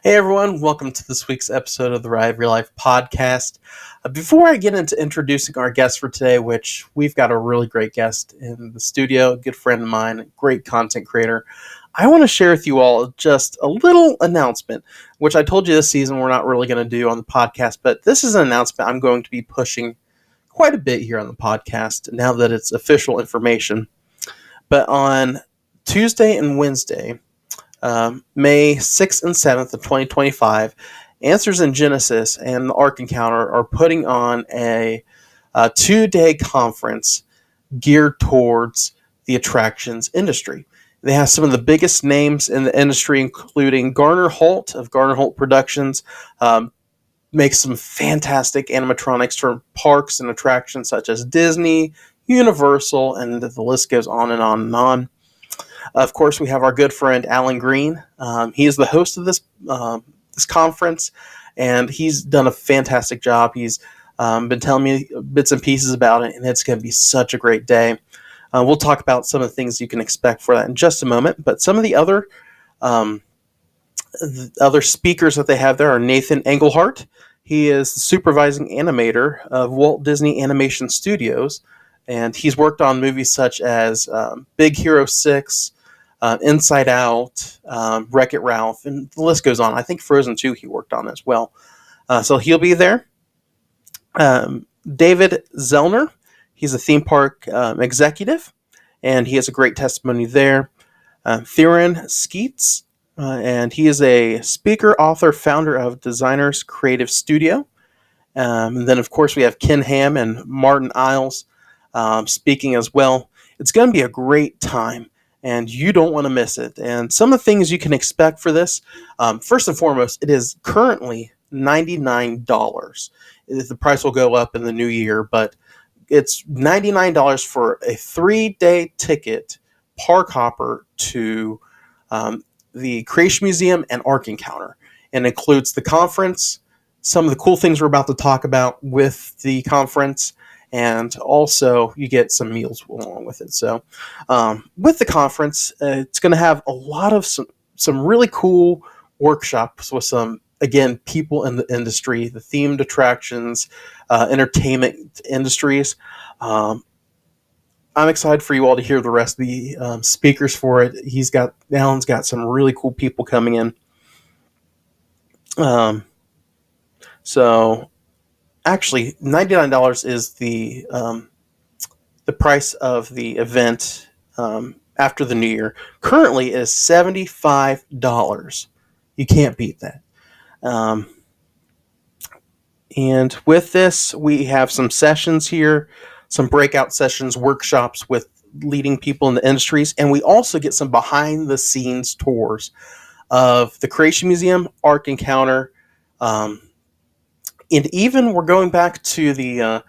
Hey everyone, welcome to this week's episode of the ROYL Podcast. Before I get into introducing our guest for today, which we've got a really great guest in the studio, a good friend of mine, a great content creator, I want to share with you all just a little announcement, which I told you this season we're not really going to do on the podcast, but this is an announcement I'm going to be pushing quite a bit here on the podcast now that it's official information. But on Tuesday and Wednesday, May 6th and 7th of 2025, Answers in Genesis and the Ark Encounter are putting on a 2-day conference geared towards the attractions industry. They have some of the biggest names in the industry, including Garner Holt of Garner Holt Productions, makes some fantastic animatronics for parks and attractions such as Disney, Universal, and the list goes on and on and on. Of course, we have our good friend Alan Green. He is the host of this conference, and he's done a fantastic job. He's been telling me bits and pieces about it, and it's going to be such a great day. We'll talk about some of the things you can expect for that in just a moment, but some of the other speakers that they have there are Nathan Engelhart. He is the supervising animator of Walt Disney Animation Studios, and he's worked on movies such as Big Hero 6, Inside Out, Wreck-It Ralph, and the list goes on. I think Frozen 2 he worked on as well. So he'll be there. David Zellner, he's a theme park executive, and he has a great testimony there. Theron Skeets, and he is a speaker, author, founder of Designers Creative Studio. And then, of course, we have Ken Ham and Martin Isles speaking as well. It's going to be a great time, and you don't want to miss it. And some of the things you can expect for this, first and foremost, it is currently $99. The price will go up in the new year, but it's $99 for a 3-day ticket park hopper to the Creation Museum and Ark Encounter, and includes the conference, some of the cool things we're about to talk about with the conference, and also you get some meals along with it. So with the conference, it's going to have a lot of some really cool workshops with some, again, people in the industry, the themed attractions, entertainment industries. I'm excited for you all to hear the rest of the speakers for it. Alan's got some really cool people coming in. So actually, $99 is the price of the event after the new year. Currently, it is $75. You can't beat that. And with this, we have some sessions here, some breakout sessions, workshops with leading people in the industries, and we also get some behind-the-scenes tours of the Creation Museum, Ark Encounter, and even we're going back to the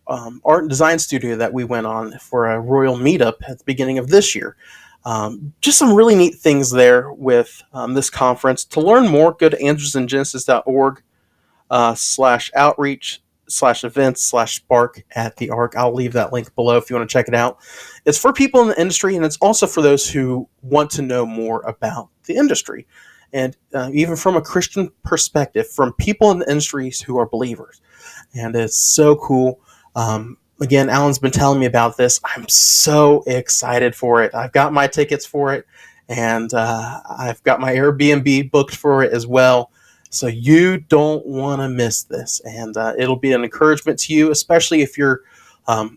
art and design studio that we went on for a ROYL meetup at the beginning of this year. Just some really neat things there with this conference. To learn more, go to answersingenesis.org /outreach/events/spark at the Ark. I'll leave that link below if you want to check it out. It's for people in the industry, and it's also for those who want to know more about the industry. And even from a Christian perspective, from people in the industries who are believers. And it's so cool. Again, Alan's been telling me about this. I'm so excited for it. I've got my tickets for it, and I've got my Airbnb booked for it as well. So you don't want to miss this. And it'll be an encouragement to you, especially if you're a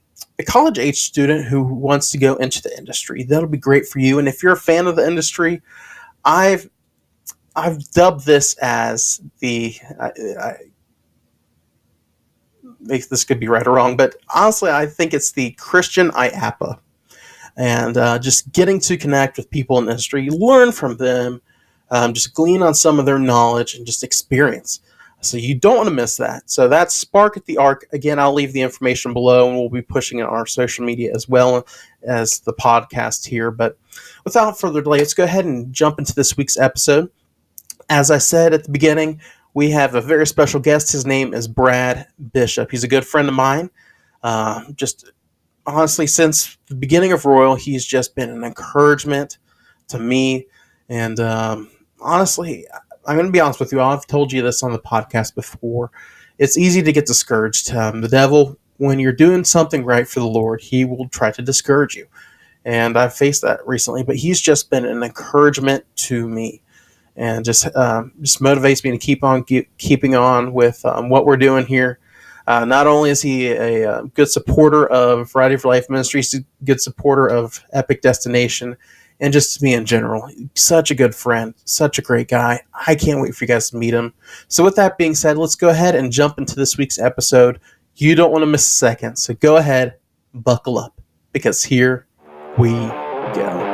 college-age student who wants to go into the industry. That'll be great for you. And if you're a fan of the industry, I've dubbed this as this could be right or wrong, but honestly, I think it's the Christian IAPA. And just getting to connect with people in the industry, learn from them, just glean on some of their knowledge and just experience. So you don't want to miss that. So that's Spark at the Ark. Again, I'll leave the information below, and we'll be pushing it on our social media as well as the podcast here. But without further delay, let's go ahead and jump into this week's episode. As I said at the beginning, we have a very special guest. His name is Brad Bishop. He's a good friend of mine. Just honestly, since the beginning of ROYL, he's just been an encouragement to me. And honestly, I'm going to be honest with you. I've told you this on the podcast before. It's easy to get discouraged. The devil, when you're doing something right for the Lord, he will try to discourage you. And I've faced that recently, but he's just been an encouragement to me, and just motivates me to keeping on with what we're doing here. Not only is he a good supporter of Variety for Life Ministries, a good supporter of Epic Destination, and just me in general. Such a good friend, such a great guy. I can't wait for you guys to meet him. So with that being said, let's go ahead and jump into this week's episode. You don't want to miss a second, so go ahead, buckle up, because here we go.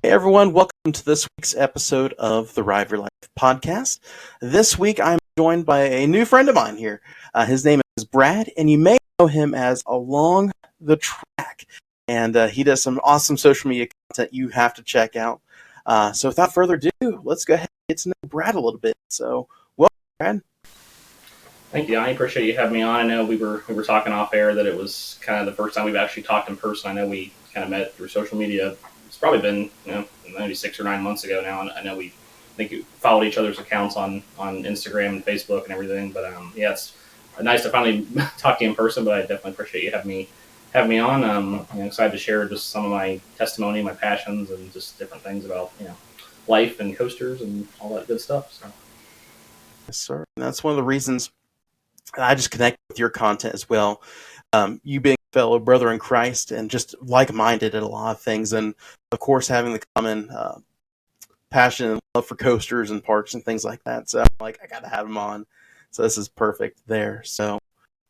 Hey everyone, welcome to this week's episode of the ROYL Life Podcast. This week I'm joined by a new friend of mine here. His name is Brad, and you may know him as Along the Track. And he does some awesome social media content you have to check out. So without further ado, let's go ahead and get to know Brad a little bit. So welcome, Brad. Thank you, Donnie. Appreciate you having me on. I know we were talking off air that it was kind of the first time we've actually talked in person. I know we kind of met through social media. It's probably been, maybe 6 or 9 months ago now. And I know we think you followed each other's accounts on Instagram and Facebook and everything. But yeah, it's nice to finally talk to you in person. But I definitely appreciate you having me on. I'm excited to share just some of my testimony, my passions, and just different things about life and coasters and all that good stuff. So. Yes, sir. And that's one of the reasons I just connect with your content as well. You being a fellow brother in Christ and just like-minded in a lot of things, and of course having the common passion and love for coasters and parks and things like that. So I gotta have him on. So this is perfect there. So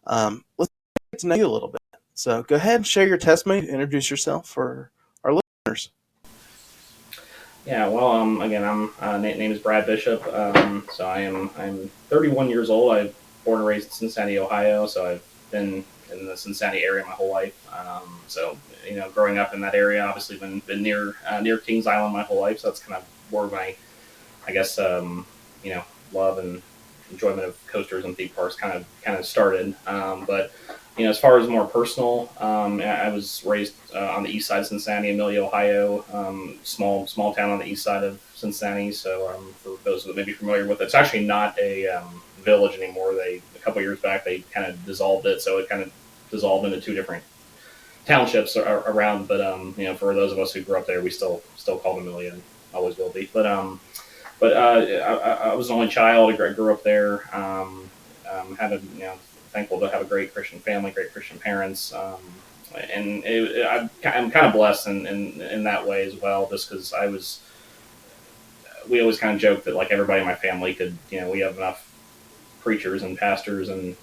let's get to know you a little bit. So go ahead and share your testimony, introduce yourself for our listeners. Yeah, well, again, I'm name is Brad Bishop. So I'm 31 years old. I was born and raised in Cincinnati, Ohio. So I've been in the Cincinnati area my whole life. So growing up in that area, obviously been near Kings Island my whole life. So that's kind of where my, I guess, love and enjoyment of coasters and theme parks kind of started. But as far as more personal, I was raised on the east side of Cincinnati, Amelia, Ohio, small town on the east side of Cincinnati. So for those that may be familiar with it, it's actually not a village anymore. A couple years back, they kind of dissolved it, so it kind of dissolved into 2 different townships around. But for those of us who grew up there, we still call it Amelia and always will be. But I was an only child. I grew up there. Had a thankful to have a great Christian family, great Christian parents, and I'm kind of blessed in that way as well. Just because we always kind of joke that like everybody in my family could, we have enough preachers and pastors and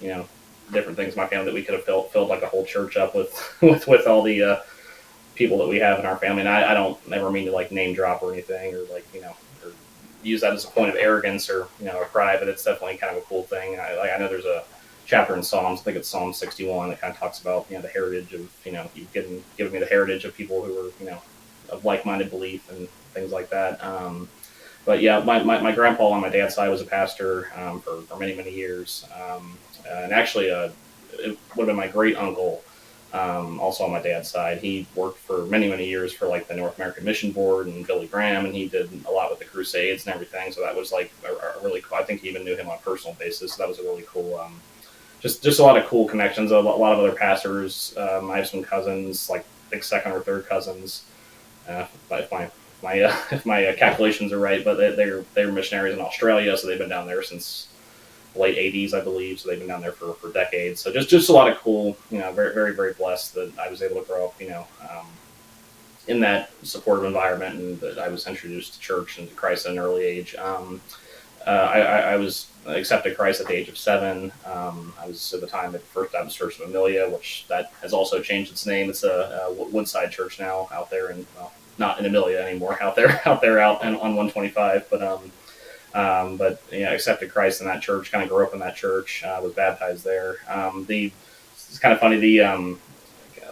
different things in my family that we could have filled like a whole church up with with all the people that we have in our family. And I don't never mean to like name drop or anything or like or use that as a point of arrogance or a pride, but it's definitely kind of a cool thing. I know there's a chapter in Psalms, I think it's Psalm 61, that kind of talks about the heritage of you've given me the heritage of people who are of like-minded belief and things like that. But yeah, my grandpa on my dad's side was a pastor for many years, and actually it would have been my great uncle. Also on my dad's side, he worked for many years for like the North American Mission Board and Billy Graham, and he did a lot with the Crusades and everything. So that was like a really cool. I think he even knew him on a personal basis. So that was a really cool. Just a lot of cool connections. A lot of other pastors. I have some cousins, like I think 2nd or 3rd cousins. If my calculations are right, but they're missionaries in Australia, so they've been down there since the late 80s, I believe. So they've been down there for decades. So just a lot of cool. Very blessed that I was able to grow up. In that supportive environment, and that I was introduced to church and to Christ at an early age. I was accepted Christ at the age of 7. I was at the time at First Baptist Church of Amelia, which that has also changed its name. It's a Woodside Church now out there, and not in Amelia anymore. Out on 125. But accepted Christ in that church. Kind of grew up in that church. Was baptized there. It's kind of funny.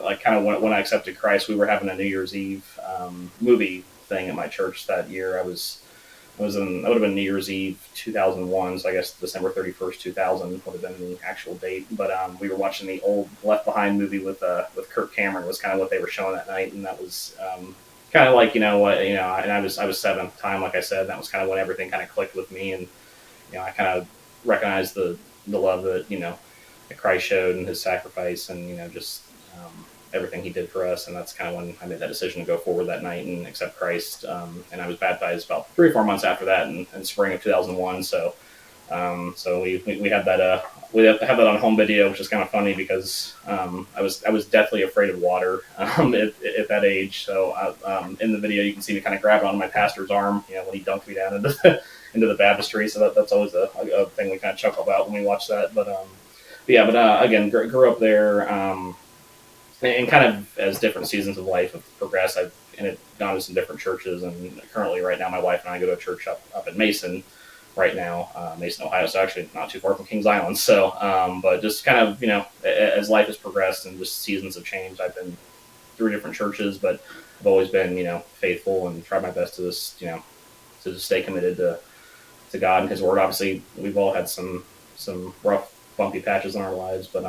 like kind of when I accepted Christ, we were having a New Year's Eve movie thing at my church that year. That would have been New Year's Eve 2001, so I guess December 31st, 2000 would have been the actual date. But we were watching the old Left Behind movie with Kirk Cameron was kind of what they were showing that night, and that was kind of like, and I was 7 at the time, like I said, and that was kind of when everything kind of clicked with me, and I kind of recognized the love that that Christ showed and his sacrifice, and just everything he did for us. And that's kind of when I made that decision to go forward that night and accept Christ. And I was baptized about 3 or 4 months after that in spring of 2001. So we had that we have that on home video, which is kind of funny because I was deathly afraid of water at that age. So in the video, you can see me kind of grab onto my pastor's arm, when he dunked me down into the baptistry. So that's always a thing we kind of chuckle about when we watch that. But again, grew up there. And kind of as different seasons of life have progressed, I've gone to some different churches, and currently right now my wife and I go to a church up in Mason right now, Mason, Ohio, so actually not too far from Kings Island. So, but just kind of, as life has progressed and just seasons have changed, I've been through different churches, but I've always been, faithful and tried my best to just, to just stay committed to God and his word. Obviously, we've all had some rough, bumpy patches in our lives, but,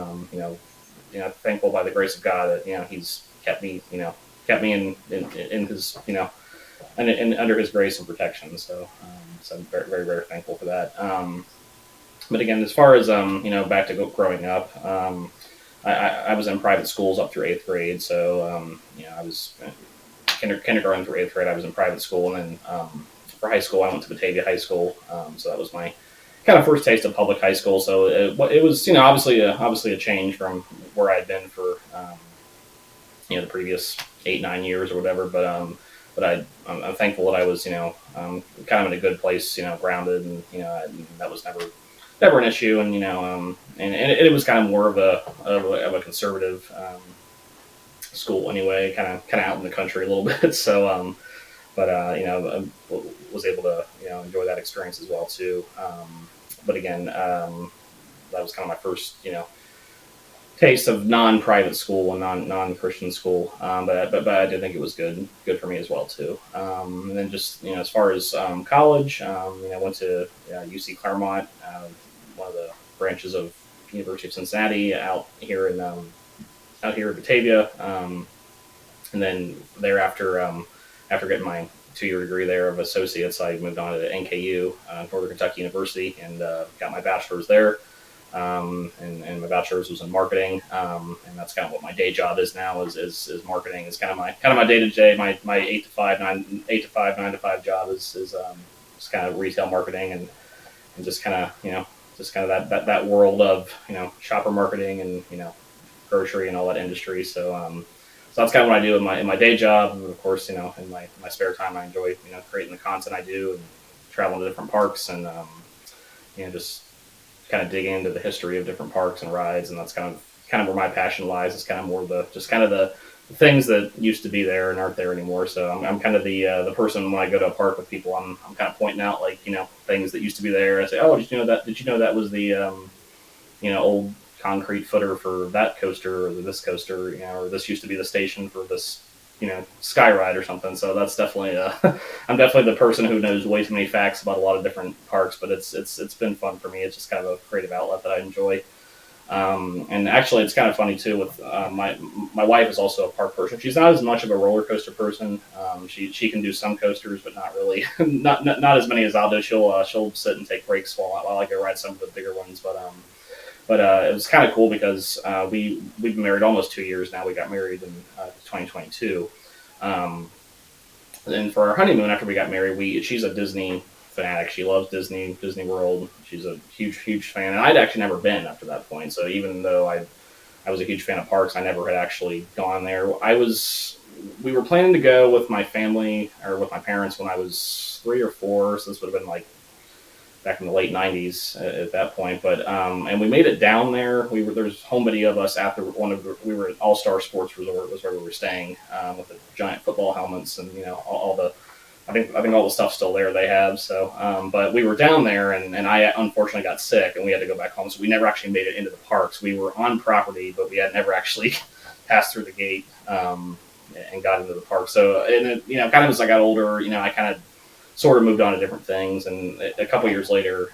thankful by the grace of God that he's kept me in his and under his grace and protection. So I'm very, very, very thankful for that. But again, as far as back to growing up, I was in private schools up through 8th grade. So I was kindergarten through 8th grade. I was in private school, and then for high school, I went to Batavia High School. So that was my kind of first taste of public high school. So it was, obviously a change from where I'd been for, the previous 8-9 years or whatever. But I'm thankful that I was, kind of in a good place, grounded, and, and that was never an issue. And, and it was kind of more of a conservative, school anyway, kind of out in the country a little bit. So, I was able to, enjoy that experience as well too. But again, that was kind of my first, taste of non-private school and non-Christian school. But I did think it was good for me as well too. And then just, as far as college, I went to UC Claremont, one of the branches of University of Cincinnati out here in Batavia. And then thereafter, after getting my 2-year degree there of associates, I moved on to NKU, Northern Kentucky University, and got my bachelor's there. And my bachelor's was in marketing, and that's kind of what my day job is now. Is marketing is kind of my day to day. My 8 to 5, 9 to 5 job is kind of retail marketing, and just kind of that world of shopper marketing and grocery and all that industry. So that's kind of what I do in my day job. And of course, in my spare time, I enjoy, creating the content I do and traveling to different parks and, just kind of digging into the history of different parks and rides. And that's kind of where my passion lies. It's kind of more of the things that used to be there and aren't there anymore. So I'm kind of the person when I go to a park with people, I'm kind of pointing out things that used to be there. I say, oh, did you know that was the, old concrete footer for that coaster or this coaster, or this used to be the station for this, sky ride or something. So that's definitely, I'm definitely the person who knows way too many facts about a lot of different parks, but it's been fun for me. It's just kind of a creative outlet that I enjoy. And actually it's kind of funny too with, my wife is also a park person. She's not as much of a roller coaster person. She can do some coasters, but not really, not as many as I'll do. She'll sit and take breaks while I go ride some of the bigger ones. But it was kind of cool because we've been married almost 2 years now. We got married in 2022. And for our honeymoon after we got married, she's a Disney fanatic. She loves Disney World. She's a huge fan. And I'd actually never been up to that point. So even though I was a huge fan of parks, I never had actually gone there. We were planning to go with my family or with my parents when I was 3 or 4. So this would have been like back in the late 90s at that point. But and we made it down there. There's home video of us after we were at All Star Sports Resort was where we were staying with the giant football helmets and all the I think all the stuff's still there they have. So but we were down there and I unfortunately got sick and we had to go back home. So we never actually made it into the parks. We were on property, but we had never actually passed through the gate and got into the park. So, and it, kind of as I got older, I kind of sort of moved on to different things. And a couple years later,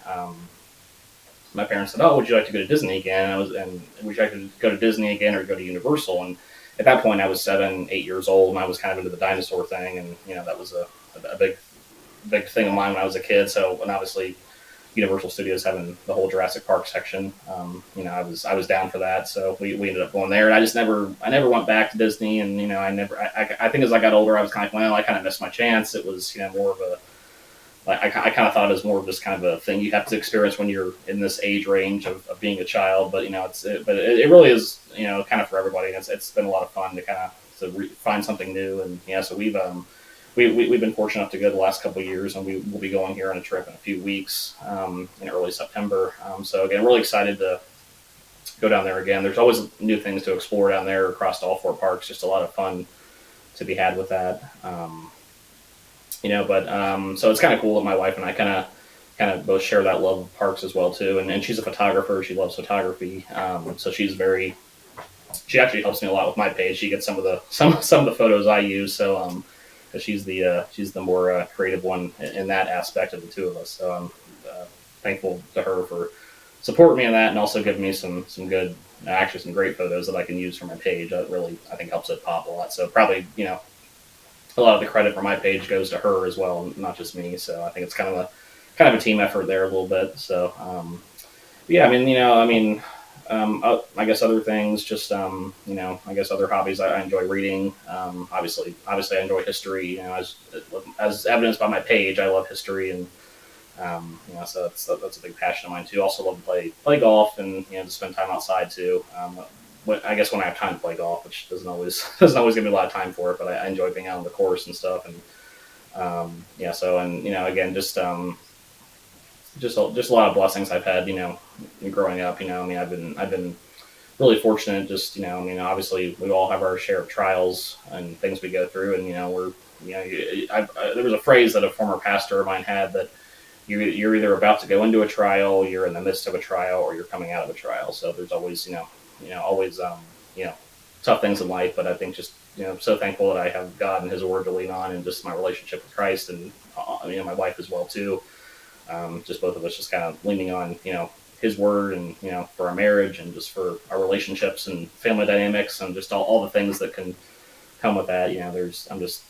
my parents said, "Oh, would you like to go to Disney again?" And would you like to go to Disney again or go to Universal? And at that point, I was 7, 8 years old, and I was kind of into the dinosaur thing, and that was a big thing of mine when I was a kid. So, and obviously, Universal Studios having the whole Jurassic Park section, I was down for that. So we ended up going there, and I never went back to Disney, and I think as I got older, I was kind of like, well, I kind of missed my chance. It was more of a I kind of thought it was more of just kind of a thing you have to experience when you're in this age range of being a child. But it really is kind of for everybody. And it's been a lot of fun to kind of find something new. And so we've been fortunate enough to go the last couple of years, and we will be going here on a trip in a few weeks in early September. So again, really excited to go down there again. There's always new things to explore down there across all 4 parks. Just a lot of fun to be had with that. So it's kind of cool that my wife and I kind of both share that love of parks as well too. And she's a photographer; she loves photography. So she actually helps me a lot with my page. She gets some of the photos I use. So because she's the more creative one in that aspect of the two of us. So I'm thankful to her for supporting me in that, and also giving me some good, actually some great photos that I can use for my page. That really, I think, helps it pop a lot. So probably a lot of the credit for my page goes to her as well, not just me. So I think it's kind of a team effort there a little bit. So I guess other things, just I guess other hobbies. I enjoy reading. Obviously I enjoy history. As evidenced by my page, I love history, and so that's a big passion of mine too. Also love to play golf, and to spend time outside too. I guess when I have time to play golf, which doesn't always give me a lot of time for it, but I enjoy being out on the course and stuff. And again, just a lot of blessings I've had, growing up. I've been really fortunate. Just obviously we all have our share of trials and things we go through, and there was a phrase that a former pastor of mine had, that you're either about to go into a trial, you're in the midst of a trial, or you're coming out of a trial. So there's always always tough things in life, but I think just so thankful that I have God and His Word to lean on, and just my relationship with Christ, and my wife as well too. Just both of us just kind of leaning on His Word, and for our marriage, and just for our relationships and family dynamics, and just all the things that can come with that. I'm just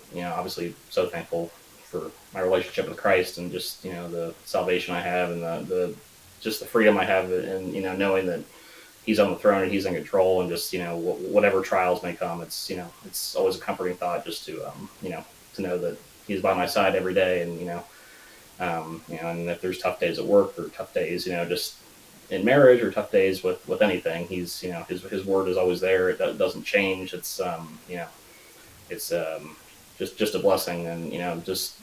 obviously so thankful for my relationship with Christ, and just the salvation I have, and the just the freedom I have, and knowing that He's on the throne and He's in control, and just whatever trials may come, it's always a comforting thought just to to know that He's by my side every day, and and if there's tough days at work, or tough days just in marriage, or tough days with anything, He's His Word is always there. It doesn't change. It's it's just a blessing, and just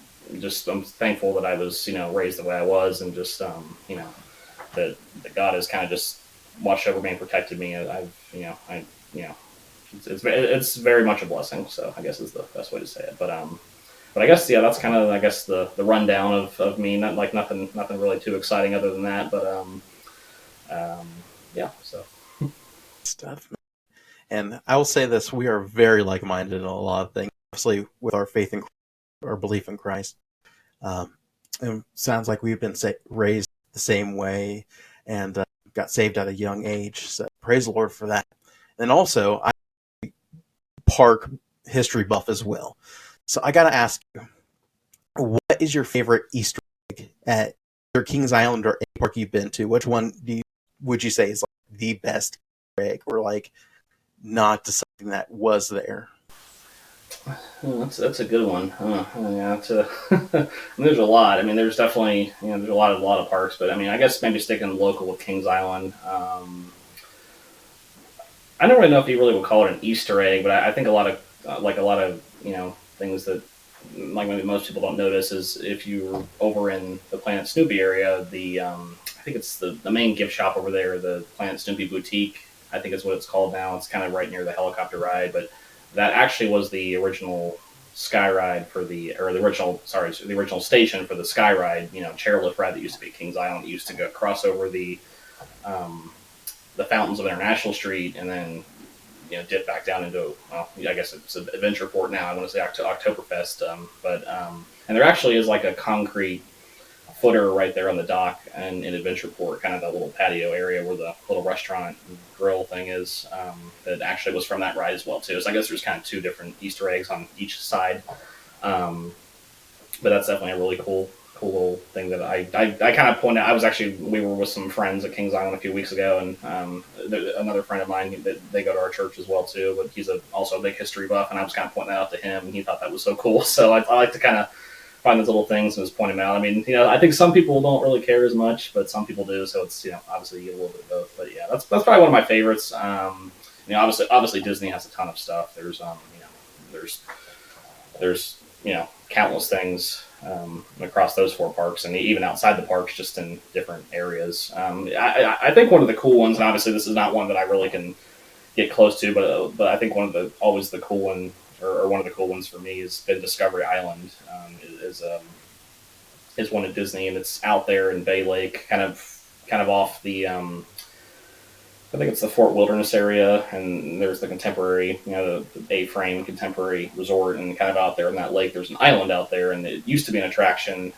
I'm thankful that I was raised the way I was, and just that God has kind of just watched over me and protected me. It's very much a blessing. So I guess is the best way to say it. But I guess that's kind of the rundown of me. Not like nothing really too exciting other than that. But so Stuff. And I will say this: we are very like-minded in a lot of things. Obviously, with our faith in our belief in Christ, it sounds like we've been raised the same way, and got saved at a young age. So praise the Lord for that. And also, I'm a park history buff as well. So I got to ask you, what is your favorite Easter egg at either Kings Island or any park you've been to? Which one would you say is like the best Easter egg, or like not to something that was there? That's a good one. Yeah, there's a lot. There's definitely there's a lot of parks, but I guess maybe sticking local with Kings Island. I don't really know if you really would call it an Easter egg, but I think a lot of things that like maybe most people don't notice is if you're over in the Planet Snoopy area, I think it's the main gift shop over there, the Planet Snoopy Boutique, I think is what it's called now. It's kind of right near the helicopter ride, but that actually was the original sky ride the original station for the sky ride, chairlift ride that used to be at Kings Island. It used to go cross over the the fountains of International Street, and then dip back down into, well, I guess it's an adventure port now. I want to say Oktoberfest, and there actually is like a concrete footer right there on the dock and in Adventure Port, kind of that little patio area where the little restaurant and grill thing is. That actually was from that ride as well too. So I guess there's kind of two different Easter eggs on each side. But that's definitely a really cool little thing that I kind of pointed out. We were with some friends at Kings Island a few weeks ago, and another friend of mine, they go to our church as well too, but he's also a big history buff, and I was kind of pointing that out to him, and he thought that was so cool. So I like to kind of find those little things and just point them out. I mean, I think some people don't really care as much, but some people do, so it's, obviously you get a little bit of both. But yeah, that's probably one of my favorites. Obviously Disney has a ton of stuff. There's countless things across those four parks, and even outside the parks, just in different areas. I think one of the cool ones, and obviously this is not one that I really can get close to, but I think one of the cool one, or one of the cool ones for me, has been Discovery Island. Is one at Disney, and it's out there in Bay Lake, kind of off the I think it's the Fort Wilderness area, and there's the contemporary, the A-frame contemporary resort, and kind of out there in that lake, there's an island out there, and it used to be an attraction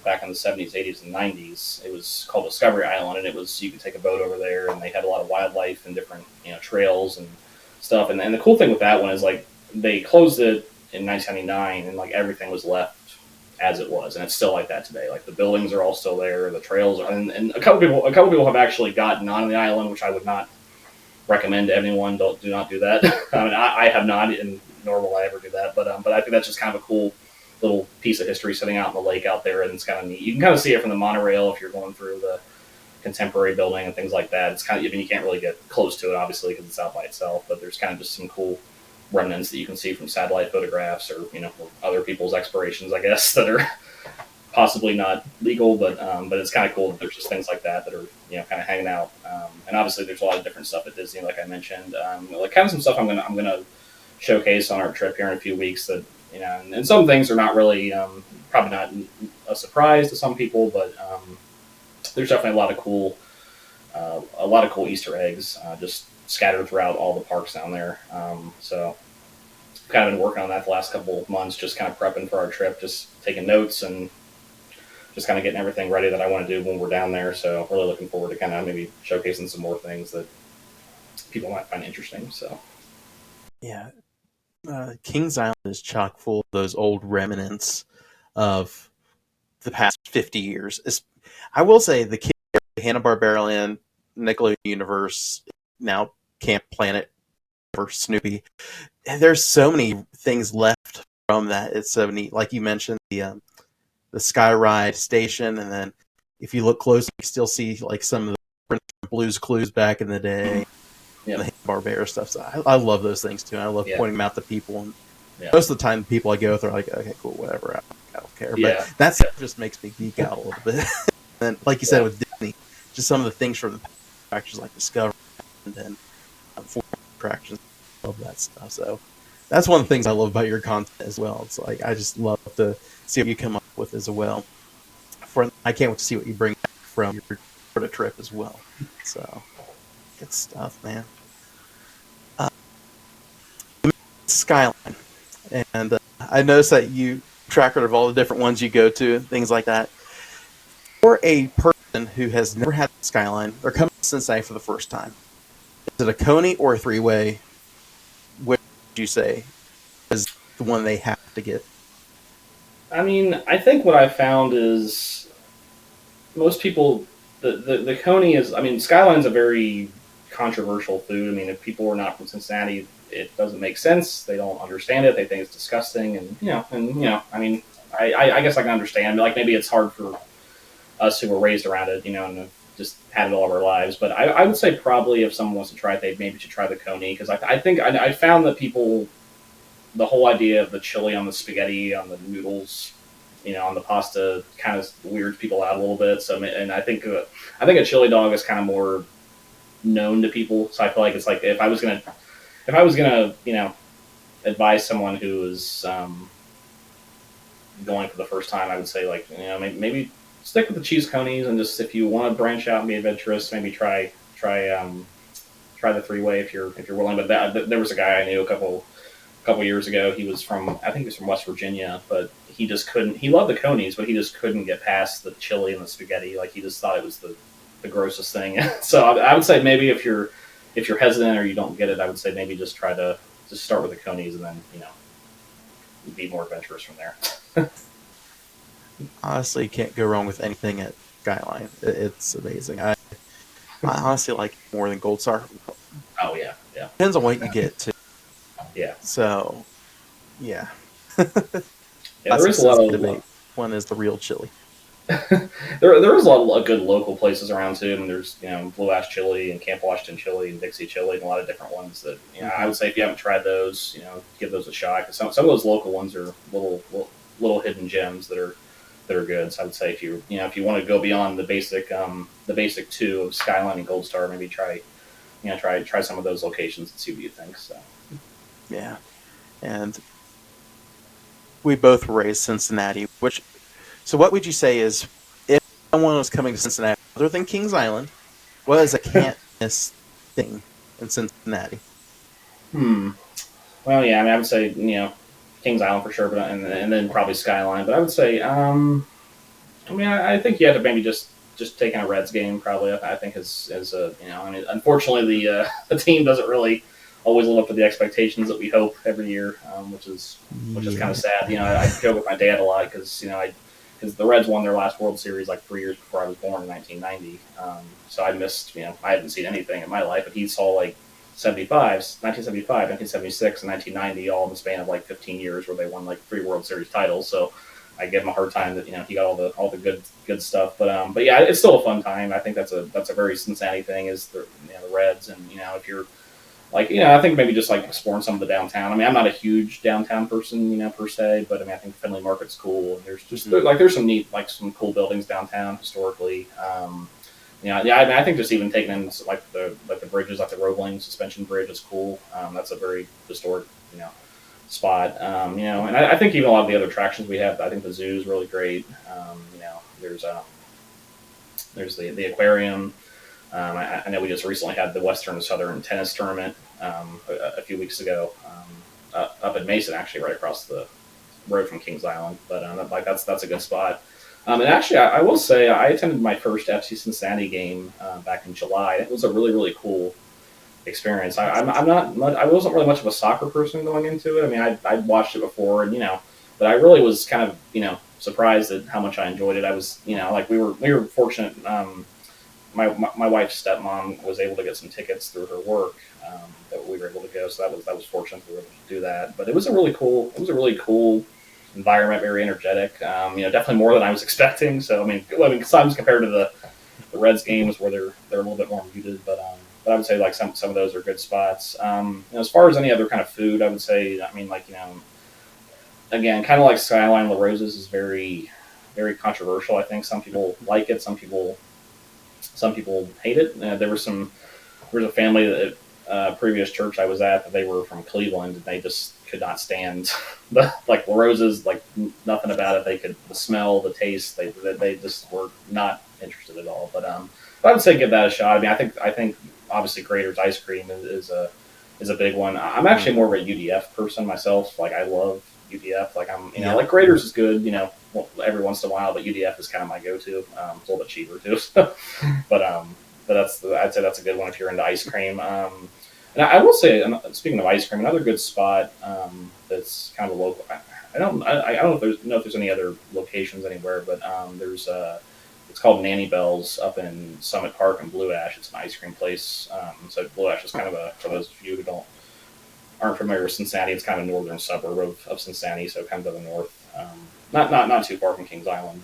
back in the 70s, 80s, and 90s. It was called Discovery Island, and you could take a boat over there, and they had a lot of wildlife and different, trails and stuff. And the cool thing with that one is, like, they closed it in 1999, and, like, everything was left as it was, and it's still like that today. Like, the buildings are all still there, the trails are, and a couple people have actually gotten on the island, which I would not recommend to anyone. Do not do that. I mean, I have not, and nor will I ever do that. But I think that's just kind of a cool little piece of history sitting out in the lake out there, and it's kind of neat. You can kind of see it from the monorail if you're going through the contemporary building and things like that. It's kind of, you can't really get close to it, obviously, because it's out by itself, but there's kind of just some cool remnants that you can see from satellite photographs, or other people's explorations, I guess, that are possibly not legal, but it's kind of cool that there's just things like that are kind of hanging out. And obviously there's a lot of different stuff at Disney, like I mentioned, like kind of some stuff I'm gonna showcase on our trip here in a few weeks, that and some things are not really probably not a surprise to some people, but there's definitely a lot of cool Easter eggs just scattered throughout all the parks down there. So kind of been working on that the last couple of months, just kind of prepping for our trip, just taking notes and just kind of getting everything ready that I want to do when we're down there. So really looking forward to kind of maybe showcasing some more things that people might find interesting. So yeah, Kings Island is chock full of those old remnants of the past 50 years. I will say the Hanna-Barbera Land, Nickelodeon Universe, now Camp Planet for Snoopy. And there's so many things left from that. It's so neat. Like you mentioned, the Sky Ride station, and then if you look close, you still see like some of the Blue's Clues back in the day, the Hanna-Barbera stuff. So I love those things too. And I love pointing them out to people. And most of the time, the people I go with are like, okay, cool, whatever, I don't care. But that stuff just makes me geek out a little bit. And like you said with Disney, just some of the things from the attractions like Discovery and then attractions, love that stuff. So that's one of the things I love about your content as well. It's like I just love to see what you come up with as well. I can't wait to see what you bring back from your Florida trip as well. So good stuff, man. Skyline, and I noticed that you track record of all the different ones you go to and things like that. For a person who has never had Skyline, they're coming to Cincinnati for the first time. Is it a Coney or a three-way? Which would you say is the one they have to get? I mean, I think what I found is most people, the Coney is, I mean, Skyline's a very controversial food. I mean, if people are not from Cincinnati, it doesn't make sense. They don't understand it. They think it's disgusting. And, I mean, I guess I can understand. Like, maybe it's hard for us who were raised around it, and just had it all of our lives. But I would say probably if someone wants to try it, they maybe should try the Coney, because I think I found that people, the whole idea of the chili on the spaghetti, on the noodles, on the pasta, kind of weirds people out a little bit. So, and I think a chili dog is kind of more known to people. So I feel like it's like if I was gonna advise someone who is going for the first time, I would say, like, maybe stick with the cheese conies, and just if you want to branch out and be adventurous, maybe try try the three-way if you're willing. But there was a guy I knew a couple years ago. He was from West Virginia, but he just couldn't. He loved the conies, but he just couldn't get past the chili and the spaghetti. Like he just thought it was the grossest thing. So I would say maybe if you're hesitant or you don't get it, I would say maybe just try to just start with the conies and then be more adventurous from there. Honestly, you can't go wrong with anything at Skyline. It's amazing. I honestly like it more than Gold Star. Oh yeah. Depends on what you get too. Yeah. So, yeah. Yeah, there is a lot of debate. One is the real chili. there is a lot of good local places around too. And there's Blue Ash Chili and Camp Washington Chili and Dixie Chili and a lot of different ones that I would say if you haven't tried those, give those a shot. Because some of those local ones are little hidden gems that are good. So I would say if you want to go beyond the basic two of Skyline and Gold Star, maybe try some of those locations and see what you think. So yeah, and we both were raised Cincinnati. So what would you say is if someone was coming to Cincinnati other than Kings Island, what is a can't miss thing in Cincinnati? Well, yeah, I mean, I would say Kings Island for sure, but and then probably Skyline. But I would say, I think you have to maybe just take in a Reds game. Probably, I think is unfortunately the team doesn't really always live up to the expectations that we hope every year, which is kind of sad. I joke with my dad a lot because the Reds won their last World Series like 3 years before I was born in 1990. So I missed, I hadn't seen anything in my life, but he saw like 1975, 1976, and 1990 all in the span of like 15 years where they won like 3 World Series titles. So I give him a hard time that he got all the good stuff. But yeah, it's still a fun time. I think that's a very Cincinnati thing is the Reds, and if you're like, I think maybe just like exploring some of the downtown. I mean, I'm not a huge downtown person, per se, but I mean, I think Findlay Market's cool. And there's just there's some neat, like some cool buildings downtown historically. I think just even taking in like the bridges, like the Roebling Suspension Bridge is cool. That's a very historic, spot. And I think even a lot of the other attractions we have, I think the zoo is really great. There's the aquarium. I know we just recently had the Western Southern tennis tournament a few weeks ago up in Mason, actually, right across the road from Kings Island. But that's a good spot. And actually, I will say I attended my first FC Cincinnati game back in July. It was a really, really cool experience. I wasn't really much of a soccer person going into it. I mean, I'd watched it before, but I really was kind of surprised at how much I enjoyed it. I was like we were fortunate. My wife's stepmom was able to get some tickets through her work that we were able to go. So that was fortunate we were able to do that. But it was a really cool environment, very energetic. Definitely more than I was expecting. So I mean, sometimes compared to the Reds games where they're a little bit more muted, but I would say like some of those are good spots. As far as any other kind of food, I would say, I mean, like again, kind of like Skyline La Rosa's is very, very controversial. I think some people like it, some people hate it. There was a family that previous church I was at that they were from Cleveland and they just could not stand La Rosa's, like nothing about it. The smell, the taste, they just were not interested at all. But I would say give that a shot. I mean, I think obviously Grater's ice cream is a big one. I'm actually more of a UDF person myself. Like I love UDF. Like like Grater's is good, every once in a while, but UDF is kind of my go-to. It's a little bit cheaper too. but I'd say that's a good one if you're into ice cream. And I will say, speaking of ice cream, another good spot that's kind of local. I don't know if there's any other locations anywhere, but there's it's called Nanny Bell's up in Summit Park in Blue Ash. It's an ice cream place. So Blue Ash is kind of for those of you who aren't familiar with Cincinnati, it's kind of a northern suburb of Cincinnati, so kind of to the north. Not too far from Kings Island,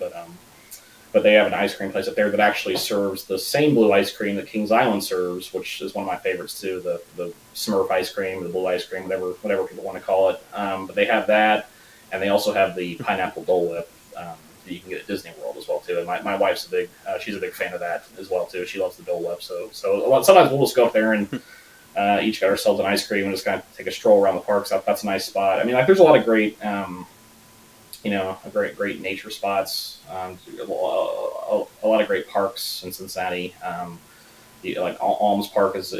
but they have an ice cream place up there that actually serves the same blue ice cream that Kings Island serves, which is one of my favorites too. The Smurf ice cream, the blue ice cream, whatever people want to call it. But they have that, and they also have the pineapple Dole Whip that you can get at Disney World as well too. And my wife's she's a big fan of that as well too. She loves the Dole Whip, so sometimes we'll just go up there and each got ourselves an ice cream and just kind of take a stroll around the park. So that's a nice spot. I mean, like there's a lot of great. Great nature spots, a lot of great parks in Cincinnati. like Alms Park is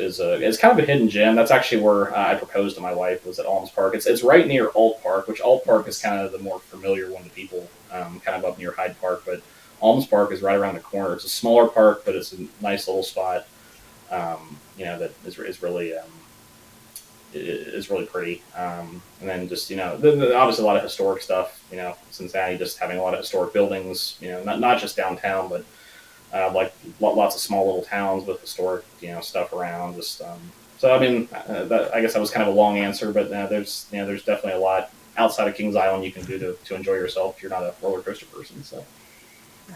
kind of a hidden gem. That's actually where I proposed to my wife, was at Alms Park. It's right near Alt Park, which Alt Park is kind of the more familiar one to people, kind of up near Hyde Park. But Alms Park is right around the corner. It's a smaller park, but it's a nice little spot. That is really is really pretty. And then just obviously a lot of historic stuff. Cincinnati just having a lot of historic buildings. Not just downtown, but like lots of small little towns with historic stuff around. Just so I mean, I guess that was kind of a long answer, but there's definitely a lot outside of Kings Island you can do to enjoy yourself if you're not a roller coaster person. So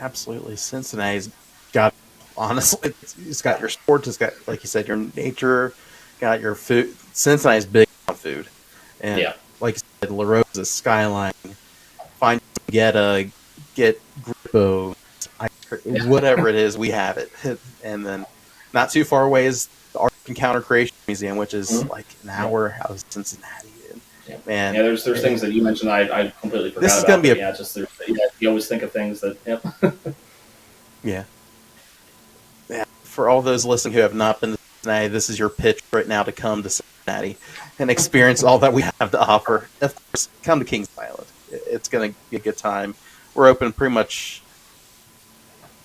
absolutely, Cincinnati's got, honestly, it's got your sports, it's got, like you said, your nature, got your food. Cincinnati's big on food, and like you said, La Rosa, Skyline, find get Grippo, whatever it is, we have it. And then not too far away is the Art and Counter Creation Museum, which is like an hour out of Cincinnati. Man, there's things that you mentioned I completely forgot this is about. Gonna be you always think of things that yeah. For all those listening who have not been to Cincinnati, this is your pitch right now to come to Cincinnati and experience all that we have to offer. Of course, come to Kings Island. It's going to be a good time. We're open pretty much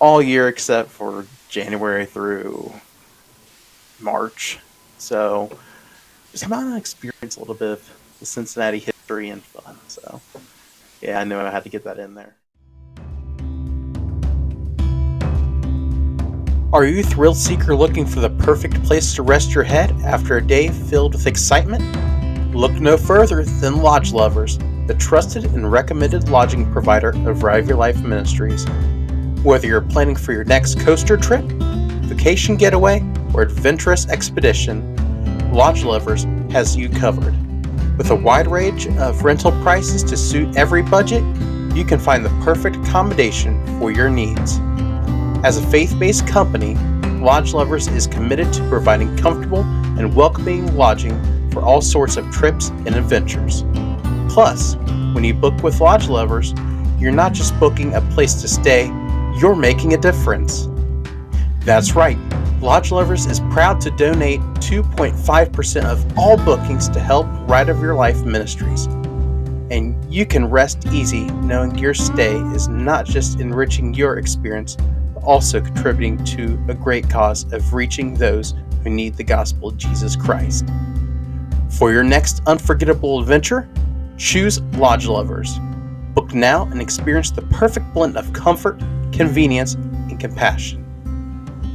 all year except for January through March. So just come out and experience a little bit of the Cincinnati history and fun. So yeah, I knew I had to get that in there. Are you a thrill seeker looking for the perfect place to rest your head after a day filled with excitement? Look no further than Lodge Lovers, the trusted and recommended lodging provider of Rive Your Life Ministries. Whether you're planning for your next coaster trip, vacation getaway, or adventurous expedition, Lodge Lovers has you covered. With a wide range of rental prices to suit every budget, you can find the perfect accommodation for your needs. As a faith-based company, Lodge Lovers is committed to providing comfortable and welcoming lodging for all sorts of trips and adventures. Plus, when you book with Lodge Lovers, you're not just booking a place to stay, you're making a difference. That's right, Lodge Lovers is proud to donate 2.5% of all bookings to help Ride of Your Life Ministries. And you can rest easy knowing your stay is not just enriching your experience, also contributing to a great cause of reaching those who need the gospel of Jesus Christ. For your next unforgettable adventure, choose Lodge Lovers. Book now and experience the perfect blend of comfort, convenience, and compassion.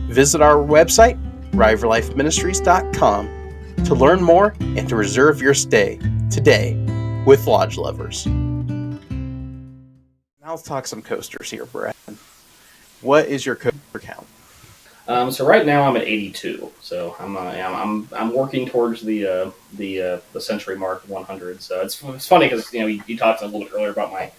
Visit our website, riveyourlifeministries.com, to learn more and to reserve your stay today with Lodge Lovers. Now let's talk some coasters here, Brad. What is your coaster count? So right now I'm at 82. So I'm working towards the century mark of 100. So it's funny because you talked a little bit earlier about my